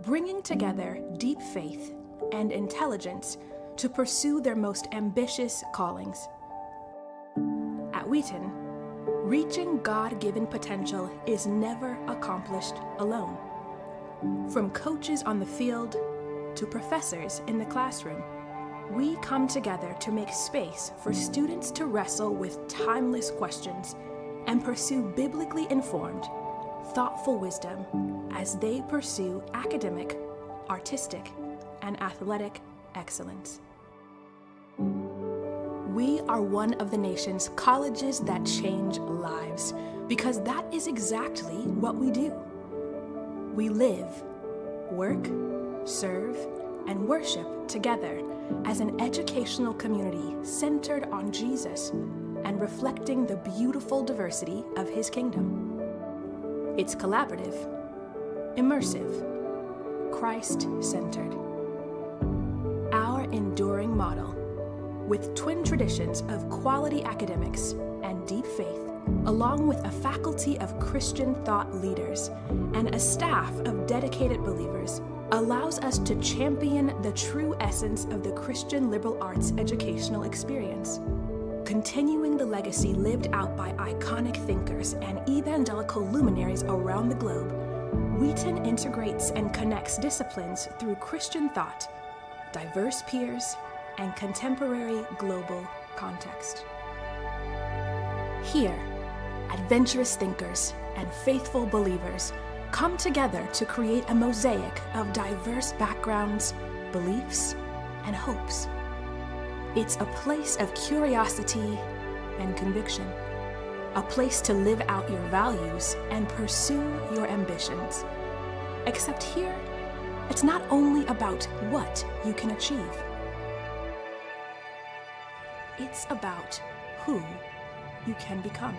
bringing together deep faith and intelligence to pursue their most ambitious callings. At Wheaton, reaching God-given potential is never accomplished alone. From coaches on the field to professors in the classroom, we come together to make space for students to wrestle with timeless questions and pursue biblically informed, thoughtful wisdom as they pursue academic, artistic, and athletic excellence. We are one of the nation's colleges that change lives, because that is exactly what we do. We live, work, serve, and worship together as an educational community centered on Jesus and reflecting the beautiful diversity of his kingdom. It's collaborative, immersive, Christ-centered. Our enduring model, with twin traditions of quality academics and deep faith, along with a faculty of Christian thought leaders and a staff of dedicated believers, allows us to champion the true essence of the Christian liberal arts educational experience, continuing the legacy lived out by iconic thinkers and evangelical luminaries around the globe Wheaton integrates and connects disciplines through Christian thought, diverse peers, and contemporary global context. Here, adventurous thinkers and faithful believers come together to create a mosaic of diverse backgrounds, beliefs, and hopes. It's a place of curiosity and conviction, a place to live out your values and pursue your ambitions. Except here, it's not only about what you can achieve. It's about who you can become.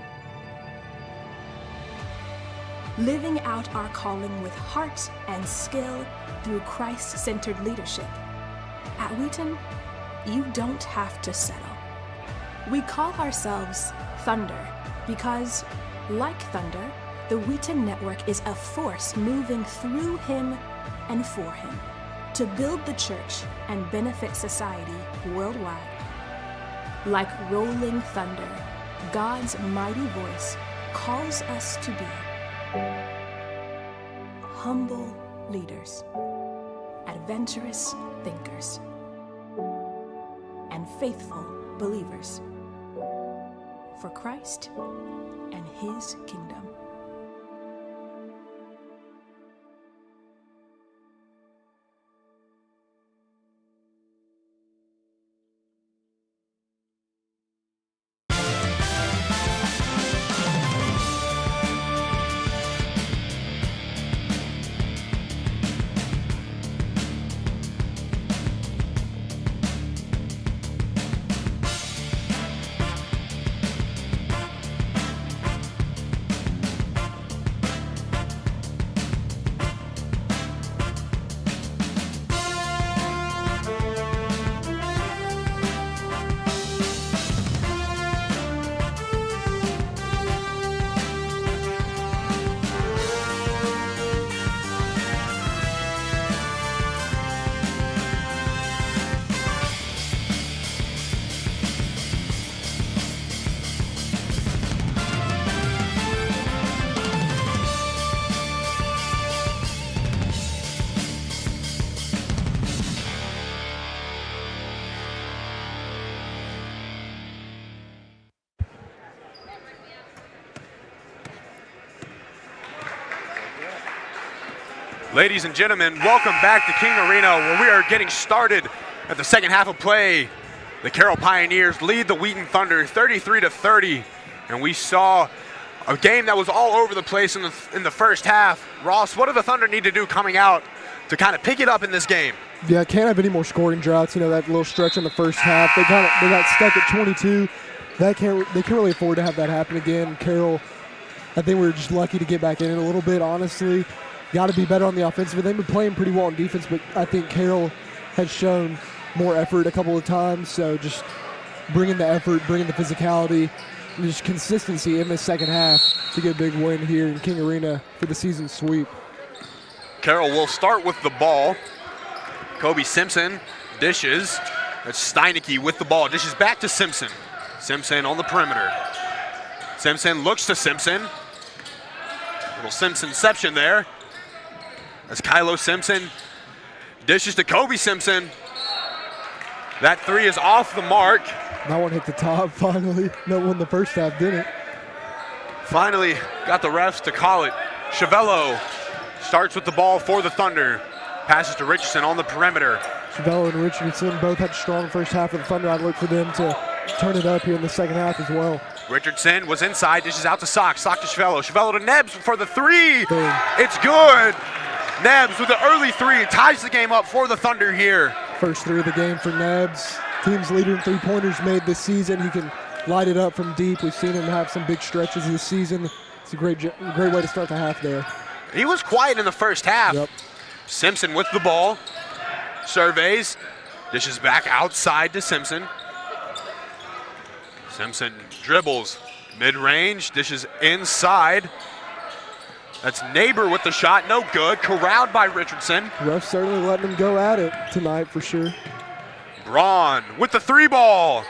Living out our calling with heart and skill through Christ-centered leadership. At Wheaton, you don't have to settle. We call ourselves Thunder because, like Thunder, the Wheaton Network is a force moving through Him and for Him to build the church and benefit society worldwide. Like rolling thunder, God's mighty voice calls us to be humble leaders, adventurous thinkers, and faithful believers for Christ and His kingdom. Ladies and gentlemen, welcome back to King Arena, where we are getting started at the second half of play. The Carroll Pioneers lead the Wheaton Thunder 33-30, and we saw a game that was all over the place in the first half. Ross, what do the Thunder need to do coming out to kind of pick it up in this game? Yeah, can't have any more scoring droughts. You know, that little stretch in the first half, they got stuck at 22. They can't really afford to have that happen again. Carroll, I think we were just lucky to get back in it a little bit, honestly. Got to be better on the offensive. They've been playing pretty well on defense, but I think Carroll has shown more effort a couple of times. So just bringing the effort, bringing the physicality, and just consistency in the second half to get a big win here in King Arena for the season sweep. Carroll will start with the ball. Kobe Simpson dishes. That's Steinecke with the ball. Dishes back to Simpson. Simpson on the perimeter. Simpson looks to Simpson. Little Simpsonception there. As Kylo Simpson dishes to Kobe Simpson. That three is off the mark. That one hit the top finally. No one in the first half didn't. Finally got the refs to call it. Chavello starts with the ball for the Thunder. Passes to Richardson on the perimeter. Chavello and Richardson both had a strong first half of the Thunder. I'd look for them to turn it up here in the second half as well. Richardson was inside, dishes out to Sock. Sock to Chavello. Chavello to Nebbs for the three. Boom. It's good. Nebbs with the early three ties the game up for the Thunder here. First three of the game for Nebbs. Team's leader in three-pointers made this season. He can light it up from deep. We've seen him have some big stretches this season. It's a great way to start the half there. He was quiet in the first half. Yep. Simpson with the ball. Surveys. Dishes back outside to Simpson. Simpson dribbles mid-range. Dishes inside. That's Neighbor with the shot, no good. Corralled by Richardson. Refs certainly letting them go at it tonight for sure. Braun with the three ball.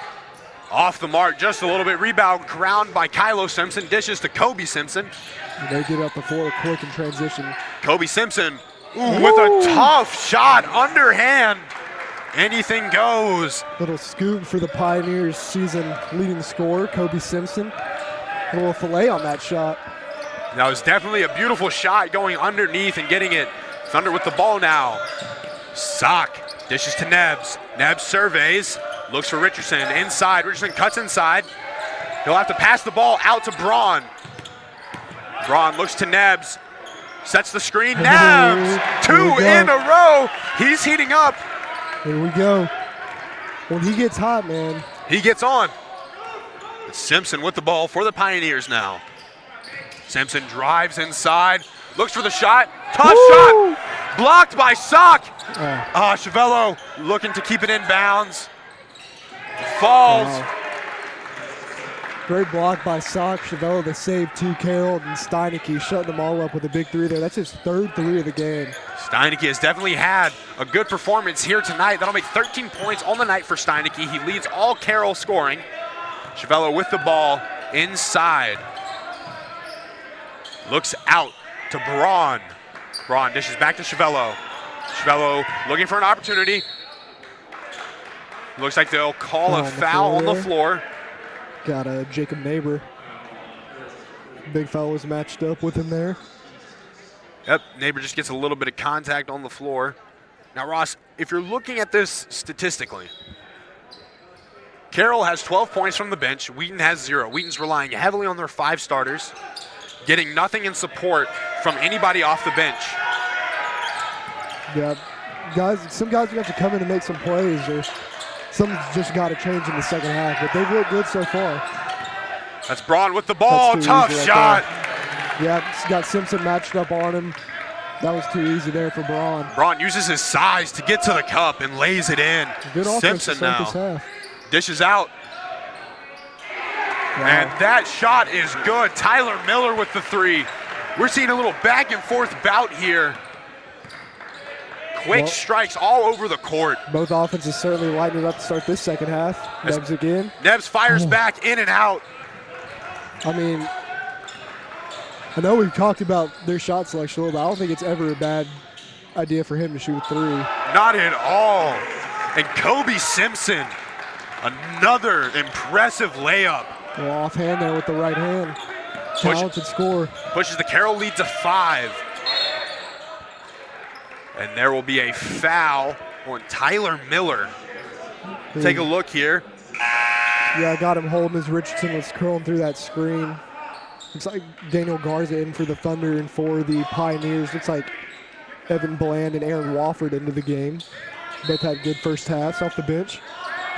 Off the mark just a little bit. Rebound ground by Kylo Simpson. Dishes to Kobe Simpson. And they get up the floor quick in transition. Kobe Simpson with a tough shot, underhand. Anything goes. Little scoop for the Pioneers season leading scorer, Kobe Simpson. A little fillet on that shot. That was definitely a beautiful shot going underneath and getting it. Thunder with the ball now. Sock dishes to Nebs. Nebs surveys, looks for Richardson inside. Richardson cuts inside. He'll have to pass the ball out to Braun. Braun looks to Nebs, sets the screen. Nebs, 2 in a row. He's heating up. Here we go. When he gets hot, man. He gets on. It's Simpson with the ball for the Pioneers now. Simpson drives inside, looks for the shot. Tough shot, blocked by Sock. Chiavello looking to keep it in bounds. Falls. Wow. Great block by Sock. Chiavello the save to Carroll, and Steineke shutting them all up with a big 3 there. That's his 3rd 3 of the game. Steineke has definitely had a good performance here tonight. That'll make 13 points on the night for Steineke. He leads all Carroll scoring. Chiavello with the ball inside. Looks out to Braun. Braun dishes back to Chiavello. Chiavello looking for an opportunity. Looks like they'll call a foul on the floor. Got a Jacob Neighbor. Big foul was matched up with him there. Yep, Neighbor just gets a little bit of contact on the floor. Now, Ross, if you're looking at this statistically, Carroll has 12 points from the bench. Wheaton has 0. Wheaton's relying heavily on their 5 starters, getting nothing in support from anybody off the bench. Yeah, some guys have to come in and make some plays, or something's just got to change in the second half, but they've looked good so far. That's Braun with the ball. Tough shot. Yeah, got Simpson matched up on him. That was too easy there for Braun. Braun uses his size to get to the cup and lays it in. Good offense Simpson to start this now half. dishes out. Wow. And that shot is good. Tyler Miller with the 3. We're seeing a little back and forth bout here. Quick strikes all over the court. Both offenses certainly lighting it up to start this second half. Nebs again. Nebs fires back in and out. I mean, I know we've talked about their shot selection a little bit. I don't think it's ever a bad idea for him to shoot a 3. Not at all. And Kobe Simpson, another impressive layup. Well, offhand there with the right hand. Talented score. Pushes the Carroll lead to 5. And there will be a foul on Tyler Miller. Take a look here. Yeah, I got him holding as Richardson was curling through that screen. Looks like Daniel Garza in for the Thunder and for the Pioneers. Looks like Evan Bland and Aaron Wofford into the game. Both had good first halves off the bench.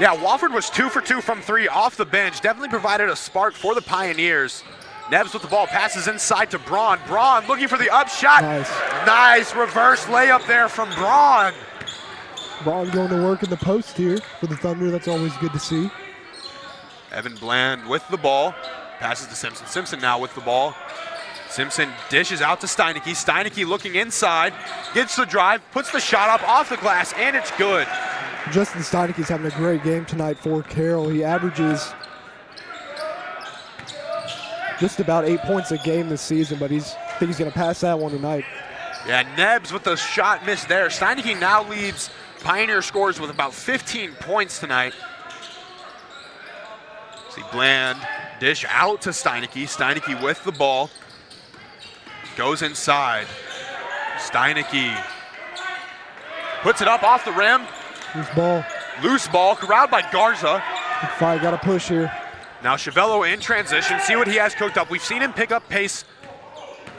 Yeah, Wofford was 2 for 2 from 3 off the bench. Definitely provided a spark for the Pioneers. Nebs with the ball, passes inside to Braun. Braun looking for the up shot. Nice reverse layup there from Braun. Braun going to work in the post here for the Thunder. That's always good to see. Evan Bland with the ball. Passes to Simpson. Simpson now with the ball. Simpson dishes out to Steineke. Steineke looking inside. Gets the drive. Puts the shot up off the glass, and it's good. Justin Steineke's having a great game tonight for Carroll. He averages just about 8 points a game this season, but I think he's going to pass that one tonight. Yeah, Nebs with the shot missed there. Steineke now leads Pioneer scores with about 15 points tonight. See Bland dish out to Steineke. Steineke with the ball. Goes inside. Steineke puts it up off the rim. Loose ball. Loose ball, corralled by Garza. Five got to push here. Now Chiavello in transition. See what he has cooked up. We've seen him pick up pace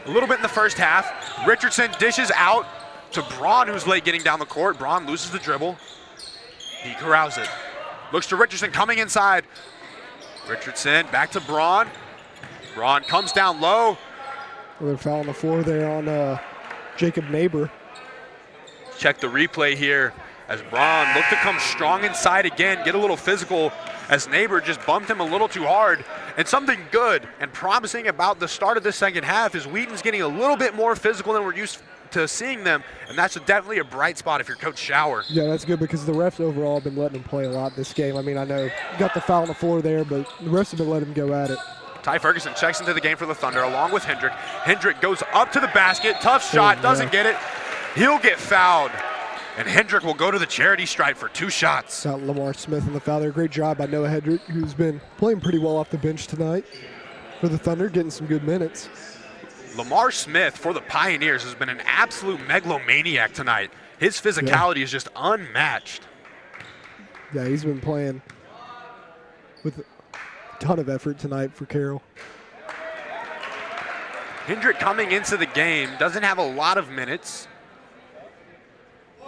a little bit in the first half. Richardson dishes out to Braun, who's late getting down the court. Braun loses the dribble. He corrals it. Looks to Richardson coming inside. Richardson back to Braun. Braun comes down low. Another foul on the floor there on Jacob Neighbor. Check the replay here as Braun looked to come strong inside again, get a little physical as Neighbor just bumped him a little too hard. And something good and promising about the start of this second half is Wheaton's getting a little bit more physical than we're used to seeing them, and that's definitely a bright spot if you're Coach Schauer. Yeah, that's good because the refs overall have been letting him play a lot this game. I mean, I know he got the foul on the floor there, but the refs have been letting him go at it. Ty Ferguson checks into the game for the Thunder along with Hendrick. Hendrick goes up to the basket, tough shot, doesn't get it. He'll get fouled, and Hendrick will go to the charity stripe for 2 shots. Got Lamar Smith in the foul there. Great job by Noah Hendrick, who's been playing pretty well off the bench tonight for the Thunder, getting some good minutes. Lamar Smith for the Pioneers has been an absolute megalomaniac tonight. His physicality is just unmatched. Yeah, he's been playing with a ton of effort tonight for Carroll. Hendrick coming into the game doesn't have a lot of minutes.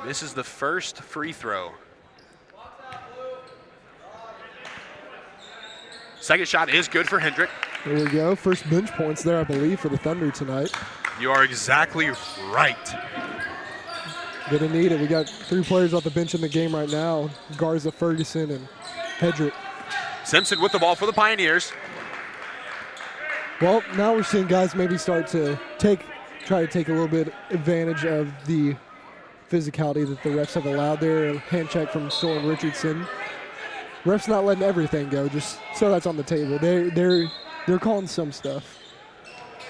This is the first free throw. Second shot is good for Hendrick. There we go. First bench points there, I believe, for the Thunder tonight. You are exactly right. Gonna need it. We got 3 players off the bench in the game right now. Garza, Ferguson, and Hendrick. Simpson with the ball for the Pioneers. Well, now we're seeing guys maybe start to try to take a little bit advantage of the physicality that the refs have allowed there. A hand check from Soren Richardson. Refs not letting everything go, just so that's on the table. They're calling some stuff.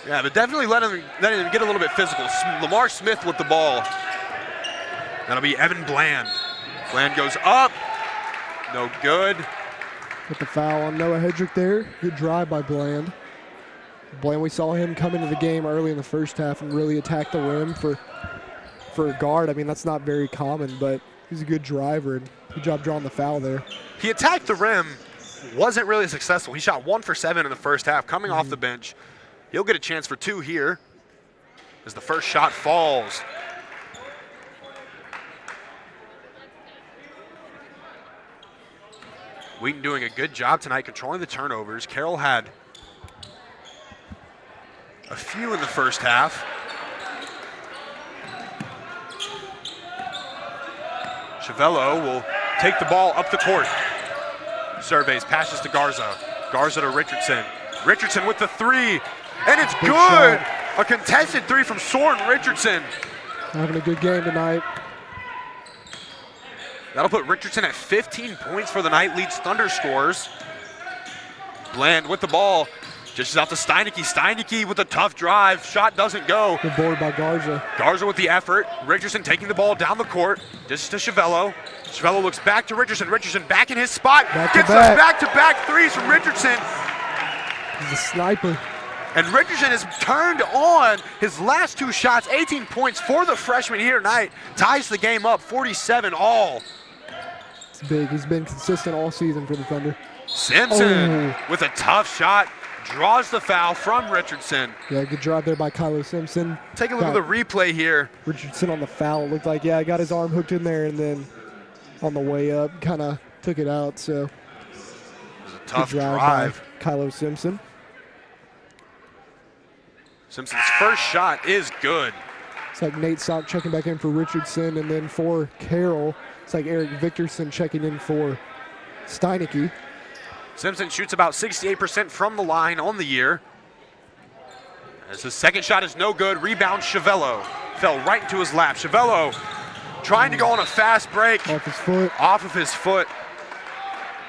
Yeah, but definitely letting him get a little bit physical. Lamar Smith with the ball. That'll be Evan Bland. Bland goes up. No good. With the foul on Noah Hendrick there. Good drive by Bland. Bland, we saw him come into the game early in the first half and really attack the rim for a guard. I mean, that's not very common, but he's a good driver, and good job drawing the foul there. He attacked the rim, wasn't really successful. He shot 1 for 7 in the first half, coming off the bench. He'll get a chance for 2 here as the first shot falls. Wheaton doing a good job tonight controlling the turnovers. Carroll had a few in the first half. Chavello will take the ball up the court. Surveys, passes to Garza. Garza to Richardson. Richardson with the 3, and it's good! A contested 3 from Soren Richardson. Having a good game tonight. That'll put Richardson at 15 points for the night, leads Thunder scores. Bland with the ball, dishes out to Steineke. Steineke with a tough drive, shot doesn't go. Good board by Garza. Garza with the effort. Richardson taking the ball down the court, dishes to Chavello. Chavello looks back to Richardson. Richardson back in his spot, gets those back-to-back 3s from Richardson. He's a sniper. And Richardson has turned on his last 2 shots, 18 points for the freshman here tonight. Ties the game up, 47 all. It's big. He's been consistent all season for the Thunder. Simpson with a tough shot, draws the foul from Richardson. Yeah, good drive there by Kylo Simpson. Take a look at the replay here. Richardson on the foul. It looked like, yeah, got his arm hooked in there, and then on the way up, kind of took it out. So it was a tough drive. Kylo Simpson. Simpson's first shot is good. It's like Nate Sock checking back in for Richardson, and then for Carroll, it's like Eric Victorson checking in for Steineke. Simpson shoots about 68% from the line on the year. As his second shot is no good, rebound Chavello. Fell right into his lap. Chavello trying to go on a fast break. Off his foot. Off of his foot.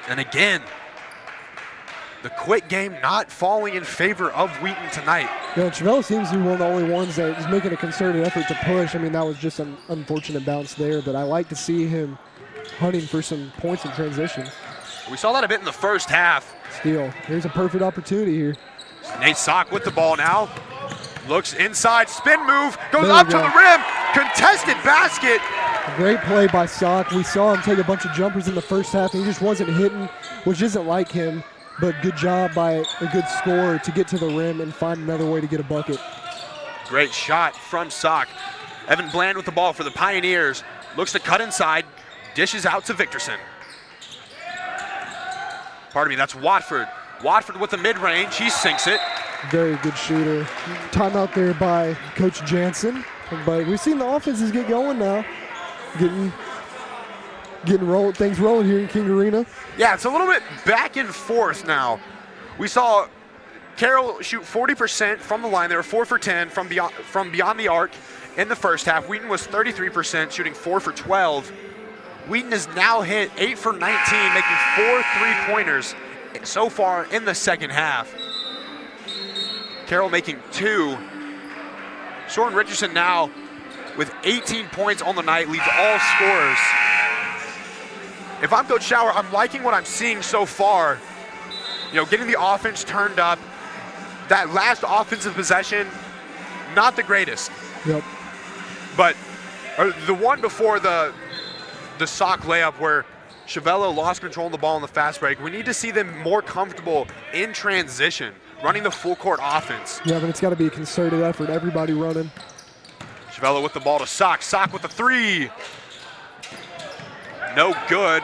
And again, the quick game not falling in favor of Wheaton tonight. Yeah, Chavello seems to be one of the only ones that is making a concerted effort to push. I mean, that was just an unfortunate bounce there, but I like to see him hunting for some points in transition. We saw that a bit in the first half. Steal. Here's a perfect opportunity here. Nate Sock with the ball now. Looks inside, spin move, goes up to the rim, contested basket. A great play by Sock. We saw him take a bunch of jumpers in the first half, and he just wasn't hitting, which isn't like him, but good job by a good scorer to get to the rim and find another way to get a bucket. Great shot from Sock. Evan Bland with the ball for the Pioneers. Looks to cut inside, dishes out to Victorson. Pardon me, that's Watford. Watford with the mid-range, he sinks it. Very good shooter. Timeout there by Coach Jansen. But we've seen the offenses get going now. Getting things rolling here in King Arena. Yeah, it's a little bit back and forth now. We saw Carroll shoot 40% from the line. They were 4 for 10 from beyond the arc. in the first half. Wheaton was 33%, shooting 4 for 12. Wheaton has now hit 8 for 19, making 4 3-pointers so far in the second half. Carroll making 2. Soren Richardson now with 18 points on the night, leads all scorers. If I'm Coach Schauer, I'm liking what I'm seeing so far. You know, getting the offense turned up. That last offensive possession, not the greatest. Yep. But the one before the sock layup where Chevello lost control of the ball in the fast break, we need to see them more comfortable in transition, running the full court offense. Yeah, but it's got to be a concerted effort, everybody running. Chevello with the ball to Sock. Sock with the 3. No good.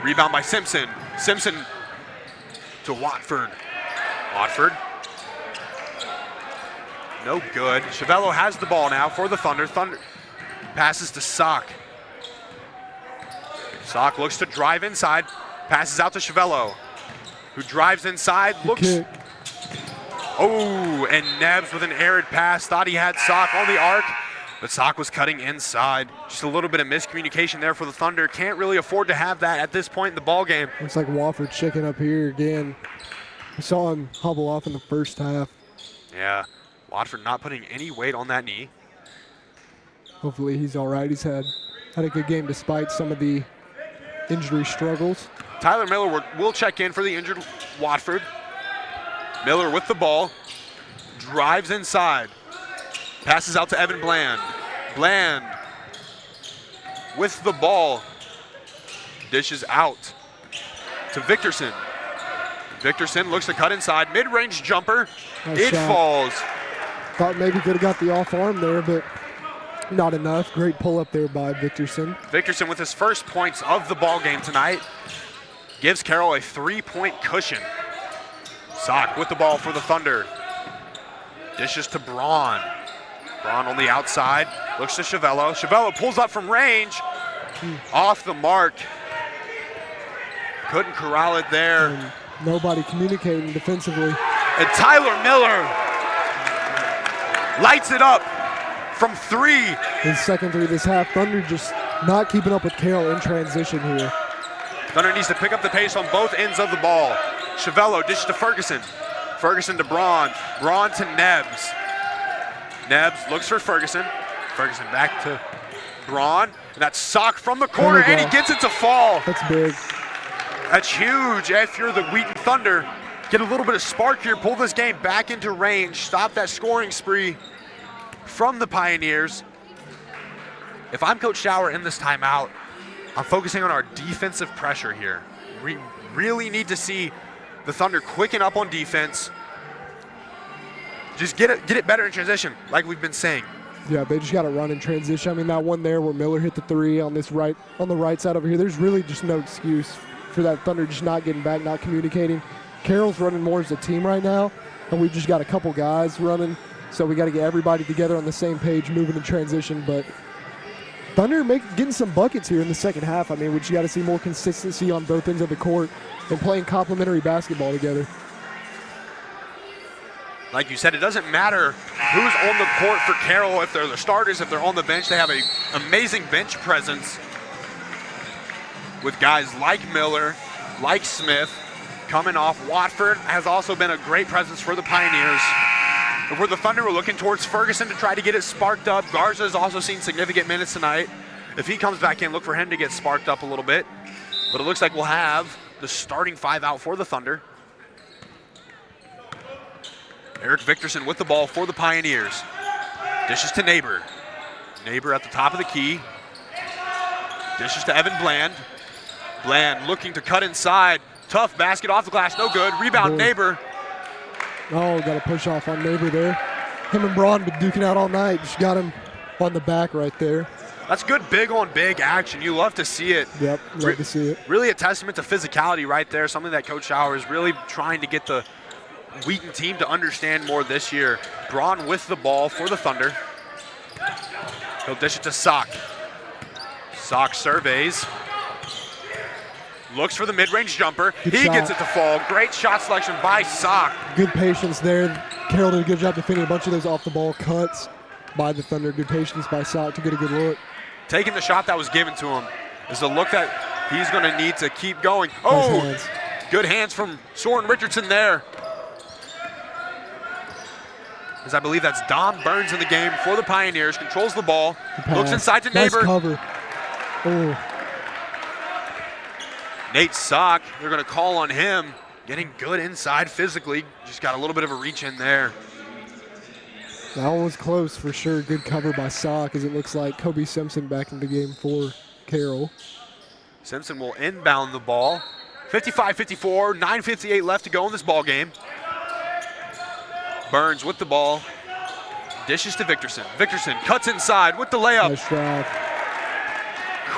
Rebound by Simpson. Simpson to Watford. Watford. No good. Chevello has the ball now for the Thunder. Thunder passes to Sock. Sock looks to drive inside. Passes out to Chevello, who drives inside. Looks. Oh, and Nebbs with an arid pass. Thought he had Sock on the arc, but Sock was cutting inside. Just a little bit of miscommunication there for the Thunder. Can't really afford to have that at this point in the ball game. Looks like Wofford checking up here again. We saw him hobble off in the first half. Yeah, Watford not putting any weight on that knee. Hopefully he's all right. He's had a good game despite some of the injury struggles. Tyler Miller will check in for the injured Watford. Miller with the ball, drives inside, passes out to Evan Bland. Bland with the ball, dishes out to Victorson. Victorson looks to cut inside, mid-range jumper, Nice shot. Falls. Thought maybe could have got the off arm there, but not enough. Great pull up there by Victorson. Victorson with his first points of the ball game tonight gives Carroll a 3-point cushion. Sock with the ball for the Thunder. Dishes to Braun. Braun on the outside, looks to Chevello. Chevello pulls up from range, off the mark. Couldn't corral it there. And nobody communicating defensively. And Tyler Miller lights it up from 3. His second 3 this half. Thunder just not keeping up with Carroll in transition here. Thunder needs to pick up the pace on both ends of the ball. Chevello dishes to Ferguson. Ferguson to Braun. Braun to Nebbs. Nebbs looks for Ferguson. Ferguson back to Braun. And that's Sock from the corner, and he gets it to fall. That's big. That's huge if you're the Wheaton Thunder. Get a little bit of spark here, pull this game back into range, stop that scoring spree from the Pioneers. If I'm Coach Schauer in this timeout, I'm focusing on our defensive pressure here. We really need to see the Thunder quicken up on defense. Just get it better in transition, like we've been saying. Yeah, they just got to run in transition. I mean, that one there where Miller hit the 3 on the right side over here, there's really just no excuse for that Thunder just not getting back, not communicating. Carroll's running more as a team right now, and we've just got a couple guys running, so we got to get everybody together on the same page, moving in transition. But Thunder getting some buckets here in the second half. I mean, we just got to see more consistency on both ends of the court and playing complementary basketball together. Like you said, it doesn't matter who's on the court for Carroll. If they're the starters, if they're on the bench, they have an amazing bench presence with guys like Miller, like Smith, coming off. Watford has also been a great presence for the Pioneers. But where the Thunder were looking towards Ferguson to try to get it sparked up. Garza has also seen significant minutes tonight. If he comes back in, look for him to get sparked up a little bit. But it looks like we'll have the starting 5 out for the Thunder. Eric Victorson with the ball for the Pioneers. Dishes to Neighbor. Neighbor at the top of the key. Dishes to Evan Bland. Bland looking to cut inside. Tough basket off the glass, no good. Rebound, Neighbor. Oh, got a push off on Neighbor there. Him and Braun been duking out all night. Just got him on the back right there. That's good big on big action. You love to see it. Yep, love to see it. Really a testament to physicality right there. Something that Coach Schauer is really trying to get the Wheaton team to understand more this year. Braun with the ball for the Thunder. He'll dish it to Sock. Sock surveys. Looks for the mid-range jumper. He gets it to fall. Great shot selection by Sock. Good patience there. Carroll did a good job defending a bunch of those off-the-ball cuts. by the Thunder. Good patience by Sock to get a good look. Taking the shot that was given to him is a look that he's going to need to keep going. Nice Oh, hands. good hands from Soren Richardson there. As I believe that's Dom Burns in the game for the Pioneers. Controls the ball. Looks inside to Nice Neighbor. cover. Oh, Nate Sock, they're going to call on him. Getting good inside physically. Just got a little bit of a reach in there. that one was close for sure. Good cover by Sock, as it looks like Kobe Simpson back in the game for Carroll. Simpson will inbound the ball. 55-54, 9:58 left to go in this ball game. Burns with the ball. Dishes to Victorson. Victorson cuts inside with the layup. Nice drive.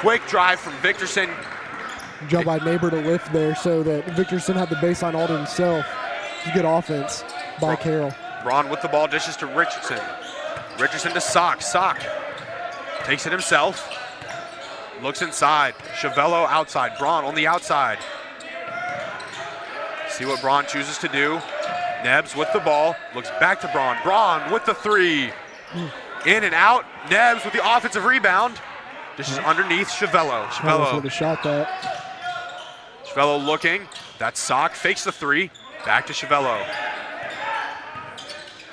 Quick drive from Victorson. Jump by Neighbor to lift there so that Victorson had the baseline all to himself. Good offense by Carroll. Braun with the ball, dishes to Richardson. Richardson to Sock. Sock takes it himself. Looks inside. Chavello outside. Braun on the outside. See what Braun chooses to do. Nebs with the ball. Looks back to Braun. Braun with the three. In and out. Nebs with the offensive rebound. This is underneath Chavello. Almost Chavello. would have shot that. Chavello looking. That's Sock. Fakes the three. Back to Chavello.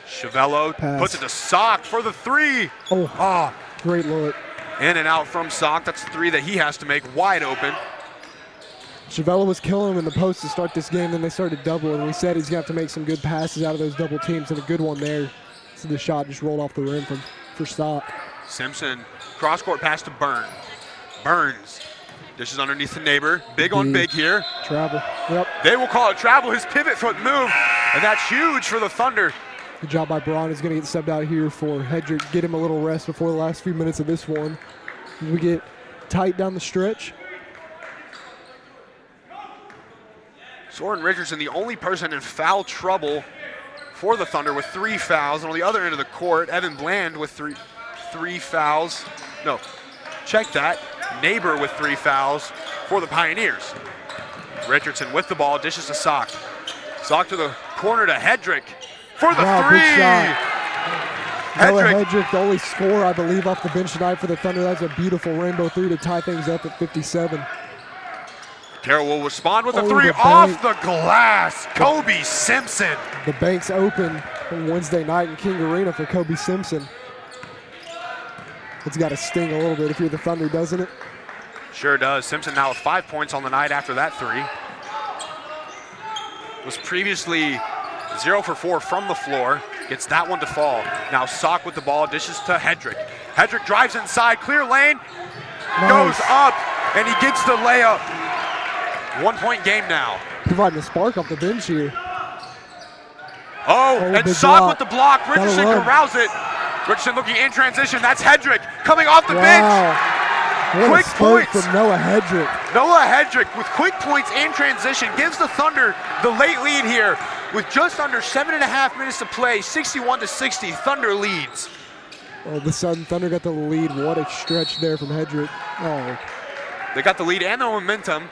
Chavello Pass. puts it to Sock for the three. Oh, great look. In and out from Sock. That's the three that he has to make wide open. Chavello was killing him in the post to start this game, then they started doubling. We said he's going to have to make some good passes out of those double teams, and a good one there. So the shot just rolled off the rim for Sock. Simpson, cross-court pass to Burns. Burns, dishes underneath the Neighbor. Big on big here. Travel. Yep. They will call it travel. His pivot foot move, and that's huge for the Thunder. Good job by Braun. He's going to get subbed out here for Hedrick. Get him a little rest before the last few minutes of this one. We get tight down the stretch. Soren Richardson, the only person in foul trouble for the Thunder with 3 fouls. And on the other end of the court, Evan Bland with three fouls. No, check that. Neighbor with 3 fouls for the Pioneers. Richardson with the ball, dishes to Sock. Sock to the corner to Hedrick for the three. Good shot. Noah Hedrick, Hedrick, the only scorer, I believe, off the bench tonight for the Thunder. That's a beautiful rainbow three to tie things up at 57. Carroll will respond with a Oh, three the off bank. the glass. Kobe Simpson. The bank's open on Wednesday night in King Arena for Kobe Simpson. It's got to sting a little bit if you're the Thunder, doesn't it? Sure does. Simpson now with 5 points on the night after that three. Was previously 0 for 4 from the floor. Gets that one to fall. Now Sock with the ball, dishes to Hedrick. Hedrick drives inside, clear lane, goes up, and he gets the layup. 1 point game now. Providing a spark off the bench here. Oh, and big Sock block. with the block. Richardson Gotta run. corrals it. Richardson looking in transition. That's Hedrick coming off the bench. What Quick a spurt points. from Noah Hedrick. Noah Hedrick with quick points in transition gives the Thunder the late lead here with just under 7.5 minutes to play. 61-60, Thunder leads. All of a sudden, Thunder got the lead. What a stretch there from Hedrick. Oh, They got the lead and the momentum.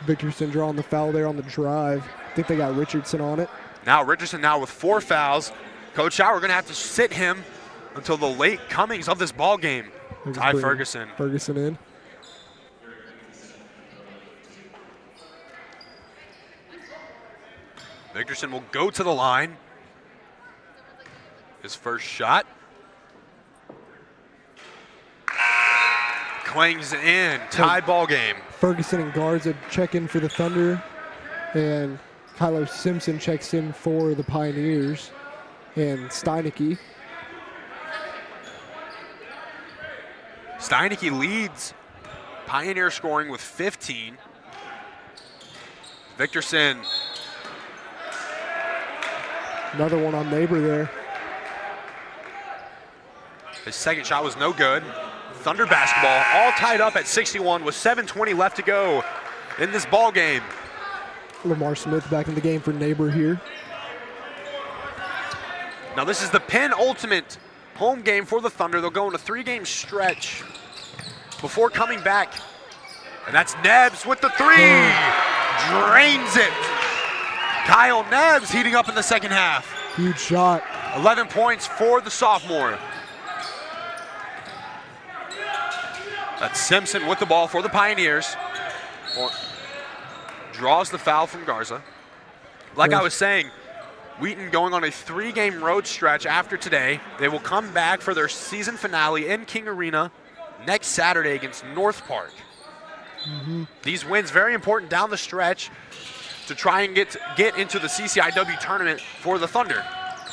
Victorson drawing the foul there on the drive. I think they got Richardson on it. Now Richardson now with 4 fouls. Coach Schauer going to have to sit him until the late comings of this ball game. Ty Ferguson. Ferguson in. Victorson will go to the line. His first shot. Clangs in. Tie ball game. Ferguson and Garza check in for the Thunder, and Kylo Simpson checks in for the Pioneers, and Steinecke. Steinecke leads Pioneer scoring with 15. Victorson. Another one on Neighbor there. His second shot was no good. Thunder basketball all tied up at 61 with 7:20 left to go in this ball game. Lamar Smith back in the game for Neighbor here. Now this is the penultimate home game for the Thunder. They'll go on a 3-game stretch before coming back. And that's Nebs with the three. Drains it. Kyle Nebs heating up in the second half. Huge shot. 11 points for the sophomore. That's Simpson with the ball for the Pioneers. Draws the foul from Garza. Like I was saying, Wheaton going on a 3-game road stretch after today. They will come back for their season finale in King Arena next Saturday against North Park. These wins very important down the stretch to try and get into the CCIW tournament for the Thunder.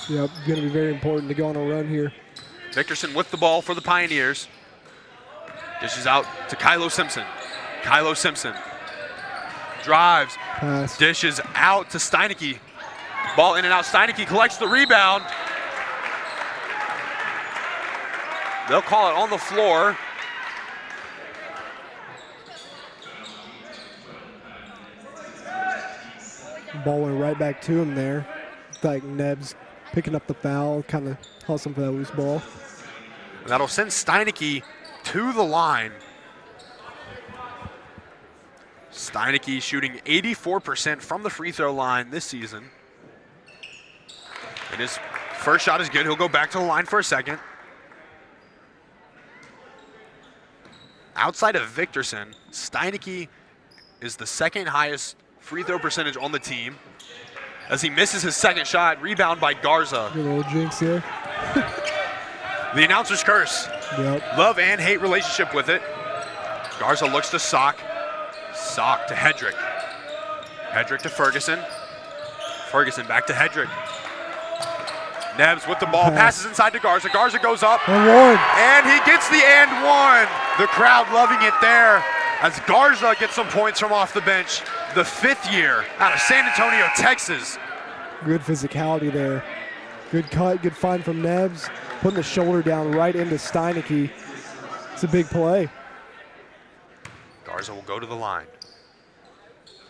Yep, going to be very important to go on a run here. Victorson with the ball for the Pioneers. Dishes out to Kylo Simpson. Kylo Simpson drives, Pass. dishes out to Steineke. Ball in and out. Steineke collects the rebound. They'll call it on the floor. Ball went right back to him there. Like Neb's picking up the foul, kind of hustling for that loose ball. And that'll send Steineke to the line. Steineke shooting 84% from the free throw line this season. And his first shot is good. He'll go back to the line for a second. Outside of Victorson, Steineke is the second highest free throw percentage on the team. As he misses his second shot, rebound by Garza. Good little jinx here. The announcer's curse. Yep. Love and hate relationship with it. Garza looks to Sock. Sock to Hedrick. Hedrick to Ferguson. Ferguson back to Hedrick. Nebs with the ball, passes inside to Garza. Garza goes up. And one. And he gets the and one. The crowd loving it there as Garza gets some points from off the bench. The 5th year out of San Antonio, Texas. Good physicality there. Good cut, good find from Nebs. Putting the shoulder down right into Steineke. It's a big play. Garza will go to the line.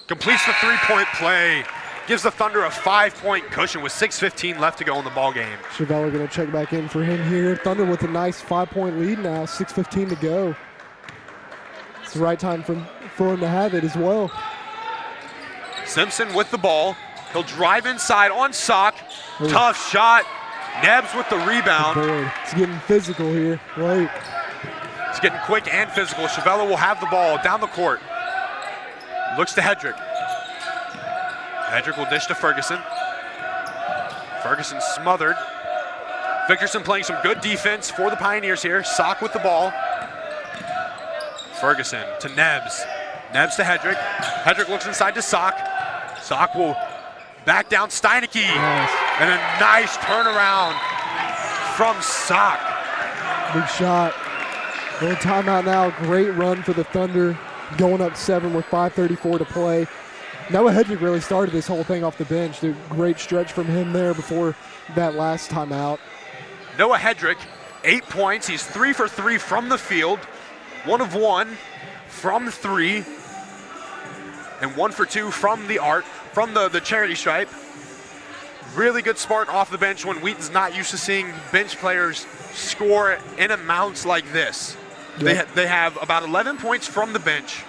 Completes the 3-point play. Gives the Thunder a 5-point cushion with 6:15 left to go in the ball game. Chevelle going to check back in for him here. Thunder with a nice 5-point lead now, 6:15 to go. It's the right time for him to have it as well. Simpson with the ball. He'll drive inside on Sock. Tough shot. Nebs with the rebound. Boy, it's getting physical here. Right. It's getting quick and physical. Chevelle will have the ball down the court. Looks to Hedrick. Hedrick will dish to Ferguson. Ferguson smothered. Victorson playing some good defense for the Pioneers here. Sock with the ball. Ferguson to Nebs. Nebs to Hedrick. Hedrick looks inside to Sock. Sock will back down Steineke. Nice. And a nice turnaround from Sock. Big shot. Little timeout now. Great run for the Thunder. Going up 7 with 5:34 to play. Noah Hedrick really started this whole thing off the bench. A great stretch from him there before that last timeout. Noah Hedrick, 8 points. He's 3 for 3 from the field. 1 of 1 from 3. And 1 for 2 from the charity stripe. Really good spark off the bench when Wheaton's not used to seeing bench players score in amounts like this. Yep. They have about 11 points from the bench.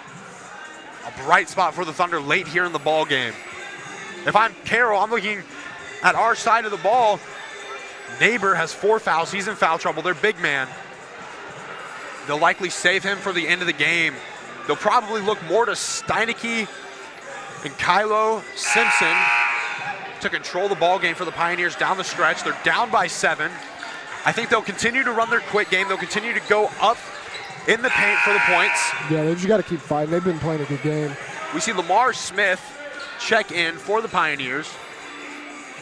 A bright spot for the Thunder late here in the ball game. If I'm Carroll, I'm looking at our side of the ball. Neighbor has 4 fouls. He's in foul trouble. They're big man. They'll likely save him for the end of the game. They'll probably look more to Steineke and Kylo Simpson to control the ball game for the Pioneers down the stretch. They're down by 7. I think they'll continue to run their quick game. They'll continue to go up in the paint for the points. Yeah, they just got to keep fighting. They've been playing a good game. We see Lamar Smith check in for the Pioneers.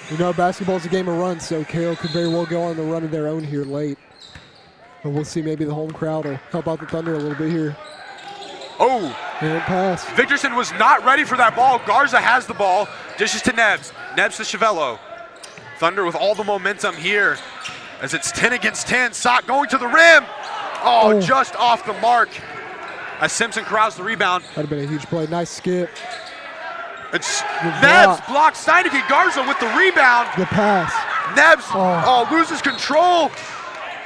You know, basketball's a game of runs, so Carroll could very well go on the run of their own here late. But we'll see, maybe the home crowd will help out the Thunder a little bit here. Oh! And pass. Victorson was not ready for that ball. Garza has the ball. Dishes to Nebs. Nebs to Chevelle. Thunder with all the momentum here as it's 10 against 10. Sock going to the rim. Oh, just off the mark as Simpson corrals the rebound. That'd have been a huge play. Nice skip. It's Nebs blocks Steineke. Garza with the rebound. The pass. Nebs loses control.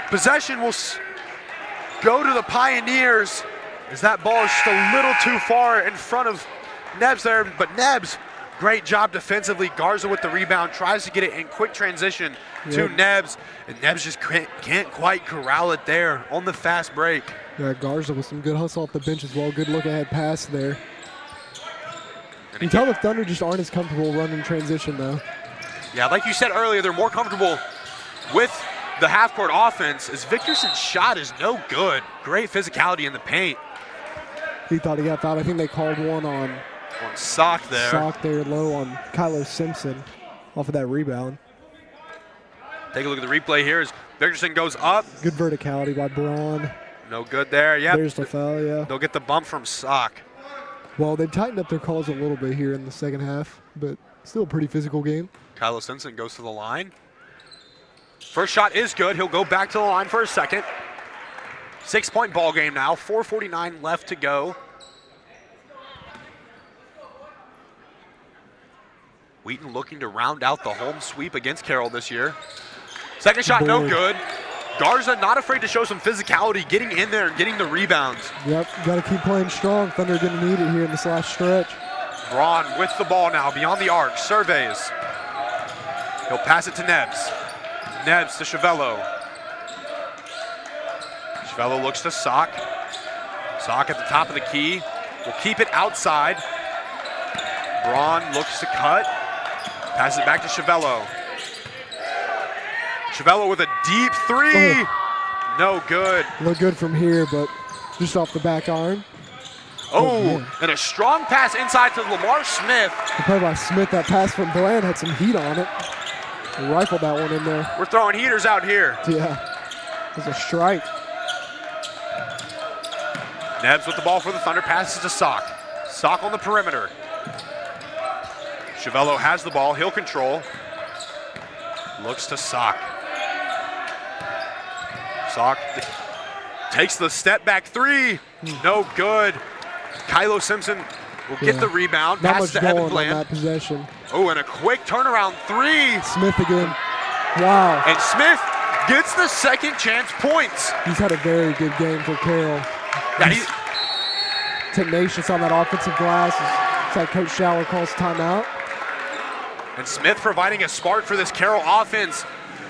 Possession will go to the Pioneers as that ball is just a little too far in front of Nebs there. But Nebs, great job defensively. Garza with the rebound, tries to get it in quick transition to Nebs. And Nebs just can't quite corral it there on the fast break. Yeah, Garza with some good hustle off the bench as well. Good look-ahead pass there. You can tell the Thunder just aren't as comfortable running transition, though. Yeah, like you said earlier, they're more comfortable with the half-court offense as Victorson's shot is no good. Great physicality in the paint. He thought he got fouled. I think they called one on Sock there. Sock there low on Kylo Simpson off of that rebound. Take a look at the replay here as Victorson goes up. Good verticality by Braun. No good there. Yep. There's the foul, yeah. They'll get the bump from Sock. Well, they've tightened up their calls a little bit here in the second half, but still a pretty physical game. Kylo Simpson goes to the line. First shot is good. He'll go back to the line for a second. 6-point ball game now. 4:49 left to go. Wheaton looking to round out the home sweep against Carroll this year. Second shot, no good. Garza not afraid to show some physicality, getting in there and getting the rebounds. Yep, got to keep playing strong. Thunder going to need it here in this last stretch. Braun with the ball now, beyond the arc, surveys. He'll pass it to Nebbs. Nebbs to Chiavello. Chiavello looks to Sock. Sock at the top of the key. Will keep it outside. Braun looks to cut. Passes it back to Chiavello. Chiavello with a deep three. Oh. No good. Look good from here, but just off the back arm. Oh, and a strong pass inside to Lamar Smith. The play by Smith, that pass from Bland had some heat on it. He rifled that one in there. We're throwing heaters out here. Yeah, it was a strike. Nebbs with the ball for the Thunder, passes to Sock. Sock on the perimeter. Chiavello has the ball, he'll control. Looks to Sock. Sock takes the step back three. No good. Kylo Simpson will get the rebound. Not Pass much to Evan going Bland. on that possession. Oh, and a quick turnaround three. Smith again. Wow. And Smith gets the second chance points. He's had a very good game for Carroll. Yeah, He's tenacious on that offensive glass. It's like Coach Schaller calls timeout. And Smith providing a spark for this Carroll offense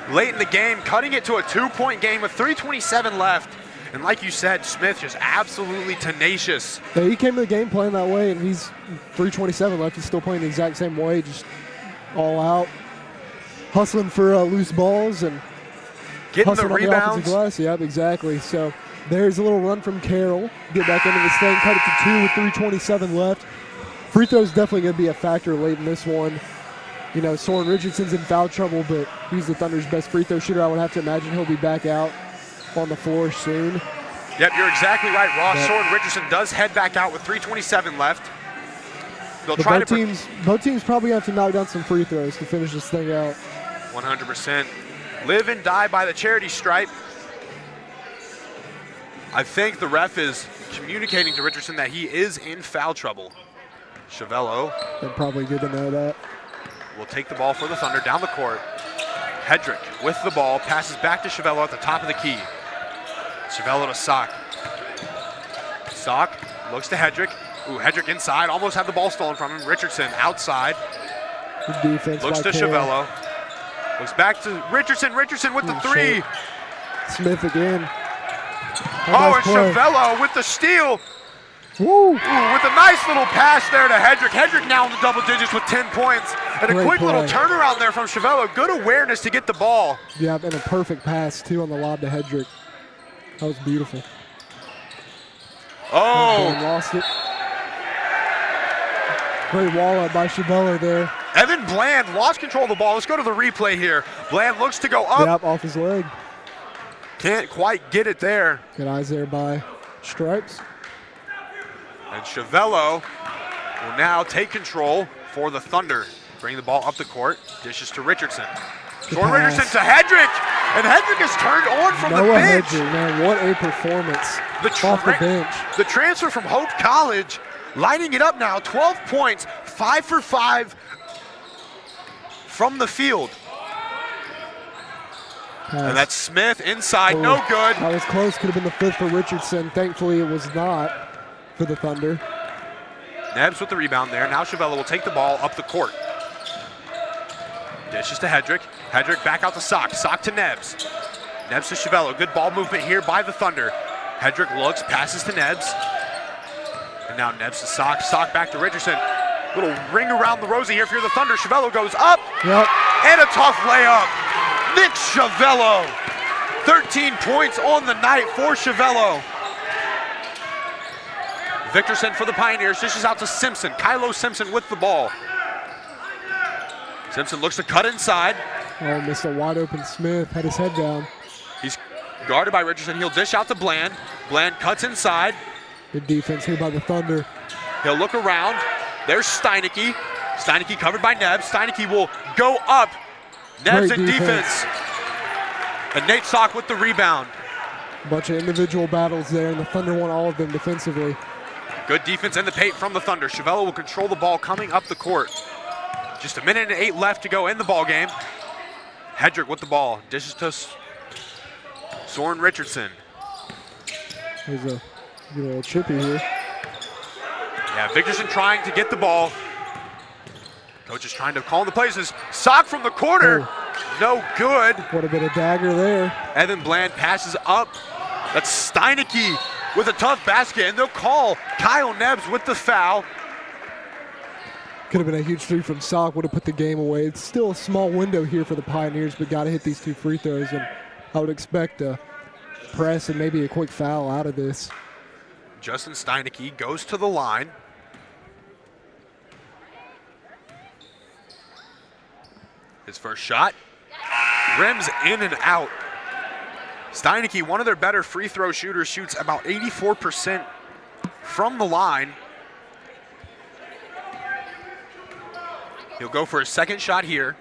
late in the game, cutting it to a 2-point game with 3:27 left. And like you said, Smith just absolutely tenacious. Yeah, he came to the game playing that way, and he's 3:27 left. He's still playing the exact same way, just all out, hustling for loose balls and getting the hustling on rebounds. The offensive glass. Yep, exactly. So there's a little run from Carroll. Get back into this thing, cut it to 2 with 3:27 left. Free throw's definitely going to be a factor late in this one. You know, Soren Richardson's in foul trouble, but he's the Thunder's best free throw shooter. I would have to imagine he'll be back out on the floor soon. Yep, you're exactly right, Ross. Soren Richardson does head back out with 3:27 left. They'll try both teams probably have to knock down some free throws to finish this thing out. 100%. Live and die by the charity stripe. I think the ref is communicating to Richardson that he is in foul trouble. Chiavello. They're probably good to know that. Will take the ball for the Thunder down the court. Hedrick with the ball, passes back to Chiavello at the top of the key. Chiavello to Sock. Sock looks to Hedrick. Ooh, Hedrick inside, almost had the ball stolen from him. Richardson outside. Good defense. Looks to Chiavello. Looks back to Richardson. Richardson with the three. Smith again. Oh, and Chiavello with the steal. Woo! Ooh, with a nice little pass there to Hedrick. Hedrick now in the double digits with 10 points. And a quick little turnaround there from Chiavello. Good awareness to get the ball. Yeah, and a perfect pass, too, on the lob to Hedrick. That was beautiful. Oh! Lost it. Great wall up by Chiavello there. Evan Bland lost control of the ball. Let's go to the replay here. Bland looks to go up. Yep, off his leg. Can't quite get it there. Good eyes there by Stripes. And Chiavello will now take control for the Thunder. Bring the ball up the court. Dishes to Richardson. Short Richardson to Hedrick. And Hedrick is turned on from the bench. Hedrick, man, what a performance off the bench. The transfer from Hope College, lighting it up now. 12 points, 5 for 5 from the field. And that's Smith inside, no good. That was close, could have been the 5th for Richardson. Thankfully, it was not for the Thunder. Nebbs with the rebound there. Now Chiavello will take the ball up the court. Dishes to Hedrick. Hedrick back out to Sock. Sock to Nebbs. Nebbs to Chiavello. Good ball movement here by the Thunder. Hedrick looks, passes to Nebbs. And now Nebbs to Sock. Sock back to Richardson. Little ring around the rosy here for the Thunder. Chiavello goes up. Yep. And a tough layup. Nick Chiavello. 13 points on the night for Chiavello. Victorson for the Pioneers. Dishes out to Simpson. Kylo Simpson with the ball. Simpson looks to cut inside. Oh, missed a wide open Smith. Had his head down. He's guarded by Richardson. He'll dish out to Bland. Bland cuts inside. Good defense here by the Thunder. He'll look around. There's Steineke. Steineke covered by Nebbs. Steineke will go up. Nebbs in defense. And Nate Sock with the rebound. A bunch of individual battles there, and the Thunder won all of them defensively. Good defense in the paint from the Thunder. Chiavello will control the ball coming up the court. Just a minute and 8 left to go in the ball game. Hedrick with the ball. Dishes to Soren Richardson. There's a little chippy here. Yeah, Victorson trying to get the ball. Coach is trying to call in the places. Sock from the corner. Oh. No good. What a bit of dagger there. Evan Bland passes up. That's Steineke with a tough basket, and they'll call Kyle Nebbs with the foul. Could have been a huge three from Sock, would have put the game away. It's still a small window here for the Pioneers, but got to hit these 2 free throws, and I would expect a press and maybe a quick foul out of this. Justin Steineke goes to the line. His first shot. Rims in and out. Steineke, one of their better free throw shooters, shoots about 84% from the line. He'll go for his second shot here.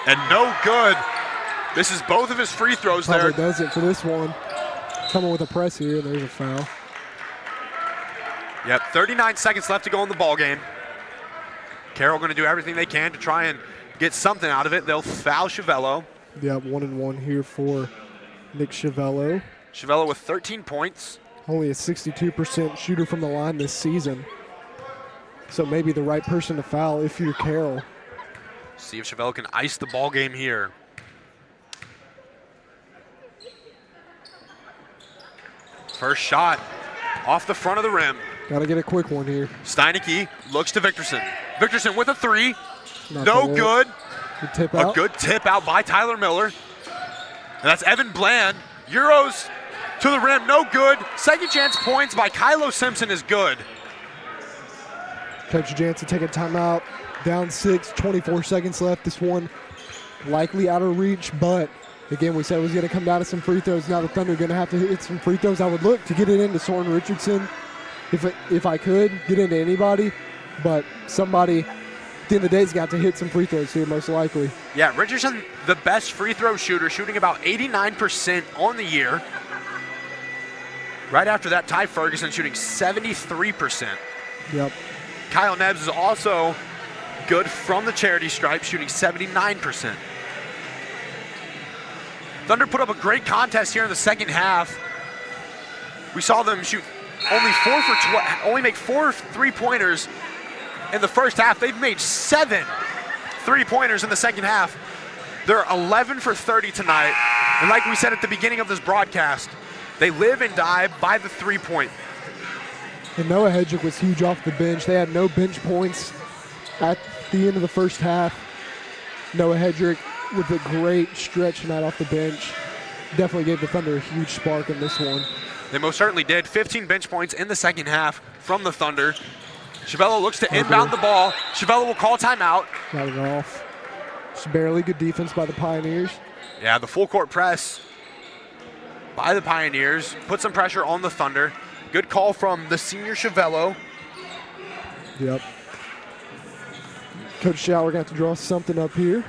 And no good. This is both of his free throws there. Probably does it for this one. Coming with a press here, there's a foul. Yep, 39 seconds left to go in the ball game. Carroll going to do everything they can to try and get something out of it. They'll foul Chiavello. Yep, 1-and-1 here for Nick Chiavello. Chiavello with 13 points. Only a 62% shooter from the line this season. So maybe the right person to foul if you're Carroll. See if Chiavello can ice the ball game here. First shot off the front of the rim. Got to get a quick one here. Steineke looks to Victorson. Victorson with a three. Not No good. Good tip out. A good tip out by Tyler Miller. And that's Evan Bland. Euros to the rim, no good. Second chance points by Kylo Simpson is good. Coach Jansen taking timeout. Down 6, 24 seconds left. This one likely out of reach, but again, we said it was going to come down to some free throws. Now the Thunder are going to have to hit some free throws. I would look to get it into Soren Richardson if I could, get into anybody, but somebody at the end of the day has got to hit some free throws here, most likely. Yeah, Richardson, the best free throw shooter, shooting about 89% on the year. Right after that, Ty Ferguson shooting 73%. Yep. Kyle Nebbs is also good from the charity stripe, shooting 79%. Thunder put up a great contest here in the second half. We saw them shoot only make 4 3-pointers in the first half. They've made 7 3-pointers in the second half. They're 11 for 30 tonight. And like we said at the beginning of this broadcast, they live and die by the 3-point. And Noah Hedrick was huge off the bench. They had no bench points at the end of the first half. Noah Hedrick with a great stretch tonight off the bench. Definitely gave the Thunder a huge spark in this one. They most certainly did. 15 bench points in the second half from the Thunder. Chiavello looks to inbound the ball. Chiavello will call timeout. Got it off. Just barely good defense by the Pioneers. Yeah, the full court press by the Pioneers. Put some pressure on the Thunder. Good call from the senior Chiavello. Yep. Coach Schauer going to have to draw something up here.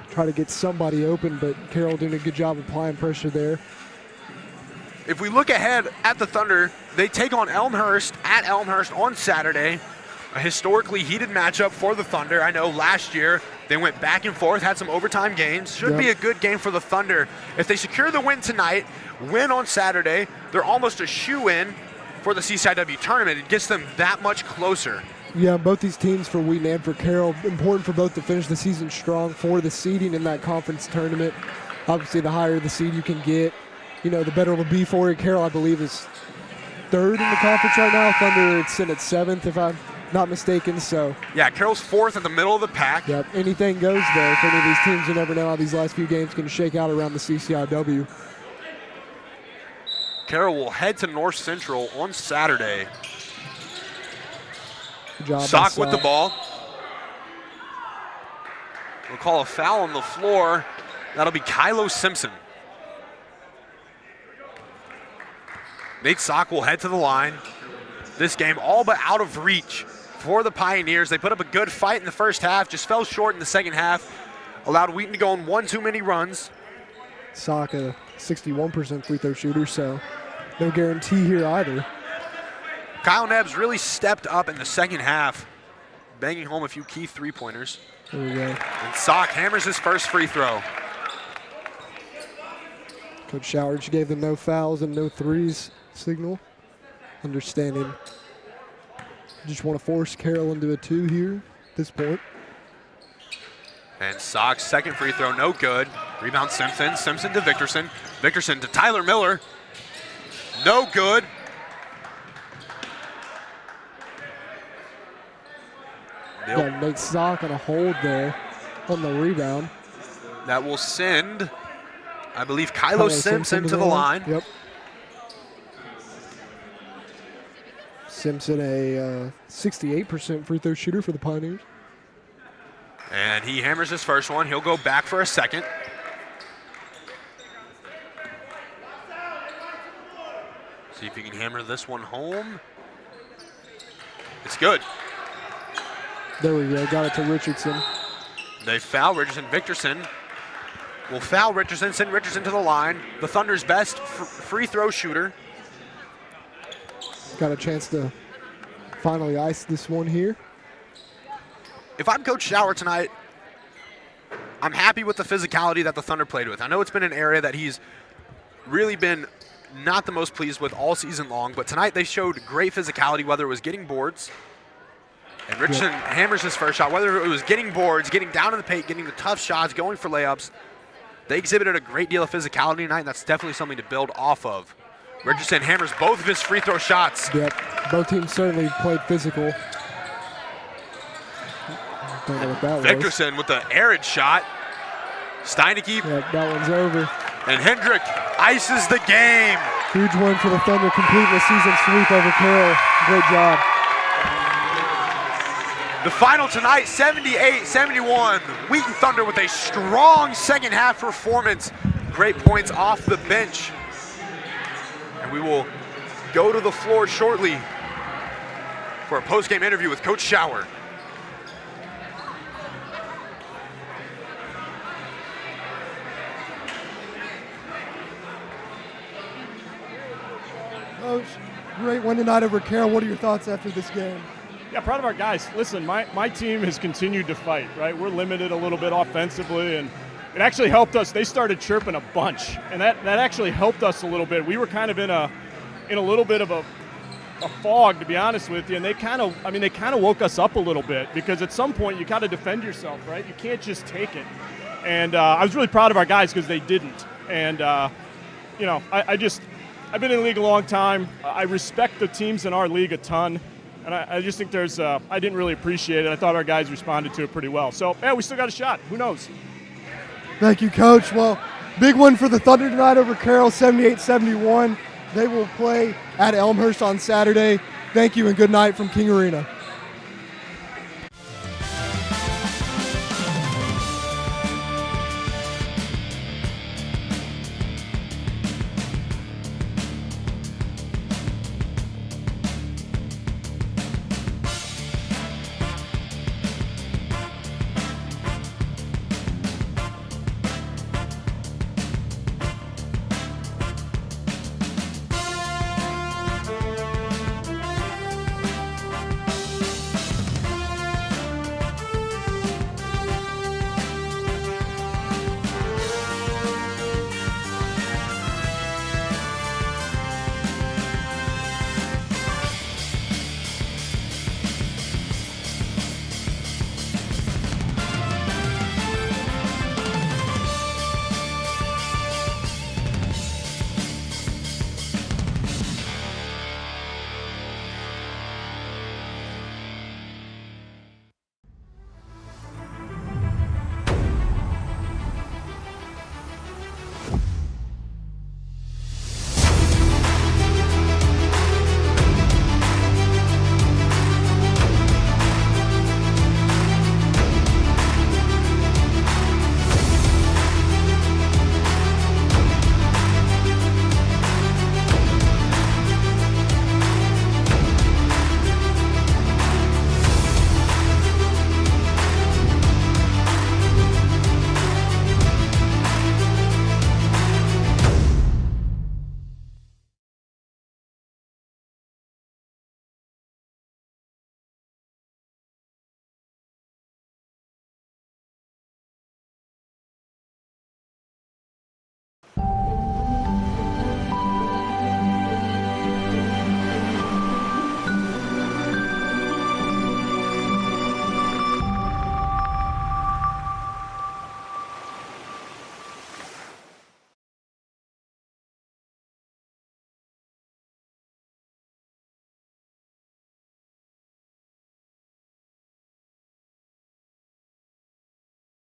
Try to get somebody open, but Carroll doing a good job applying pressure there. If we look ahead at the Thunder, they take on Elmhurst at Elmhurst on Saturday. A historically heated matchup for the Thunder. I know last year they went back and forth, had some overtime games. Should be a good game for the Thunder. If they secure the win tonight, win on Saturday, they're almost a shoe-in for the CCIW tournament. It gets them that much closer. Yeah, both these teams for Wheaton and for Carroll, important for both to finish the season strong for the seeding in that conference tournament. Obviously, the higher the seed you can get, the better it'll be for you. Carroll, I believe, is third in the conference right now. Thunder, it's in at 7th, if I'm not mistaken. So Yeah, Carroll's 4th in the middle of the pack. yep, anything goes there. For any of these teams, you never know how these last few games can shake out around the CCIW. Carroll will head to North Central on Saturday. Good job by Sock with the Sock. ball. We'll call a foul on the floor. That'll be Kylo Simpson. Nate Sock will head to the line. This game all but out of reach for the Pioneers. They put up a good fight in the first half, just fell short in the second half. Allowed Wheaton to go on one too many runs. Sock, a 61% free throw shooter, so no guarantee here either. Kyle Nebbs really stepped up in the second half, banging home a few key three-pointers. There we go. And Sock hammers his first free throw. Coach Showers gave them no fouls and no threes signal. Understanding. Just want to force Carroll into a 2 here at this point. And Sock's second free throw, no good. Rebound Simpson. Simpson to Victorson. Victorson to Tyler Miller. No good. Got Nate Sock on a hold there on the rebound. That will send, I believe, Kylo Simpson to the line. Yep. Simpson, a 68% free throw shooter for the Pioneers. And he hammers his first one. He'll go back for a second. See if he can hammer this one home. It's good. There we go. Got it to Richardson. They foul Richardson. Victorson will foul Richardson, send Richardson to the line. The Thunder's best free throw shooter. Got a chance to finally ice this one here. If I'm Coach Shower tonight, I'm happy with the physicality that the Thunder played with. I know it's been an area that he's really been not the most pleased with all season long, but tonight they showed great physicality, whether it was getting boards, and Richardson hammers his first shot, whether it was getting boards, getting down in the paint, getting the tough shots, going for layups. They exhibited a great deal of physicality tonight, and that's definitely something to build off of. Richardson hammers both of his free throw shots. Yep, both teams certainly played physical. Don't know what that was. Victorson with the arid shot. Steineke. Yep, that one's over. And Hendrick ices the game. Huge win for the Thunder, completing the season sweep over Carroll. Great job. The final tonight, 78-71. Wheaton Thunder with a strong second half performance. Great points off the bench. And we will go to the floor shortly for a post-game interview with Coach Shower. Coach, great win tonight over Carroll. What are your thoughts after this game? Yeah, proud of our guys. Listen, my team has continued to fight, right? We're limited a little bit offensively, and it actually helped us. They started chirping a bunch, and that actually helped us a little bit. We were kind of in a little bit of a fog, to be honest with you, and they kind of woke us up a little bit, because at some point you got to defend yourself, right? You can't just take it. And I was really proud of our guys because they didn't. And I've been in the league a long time. I respect the teams in our league a ton. And I just think I didn't really appreciate it. I thought our guys responded to it pretty well. So, yeah, we still got a shot. Who knows? Thank you, Coach. Well, big win for the Thunder tonight over Carroll, 78-71. They will play at Elmhurst on Saturday. Thank you and good night from King Arena.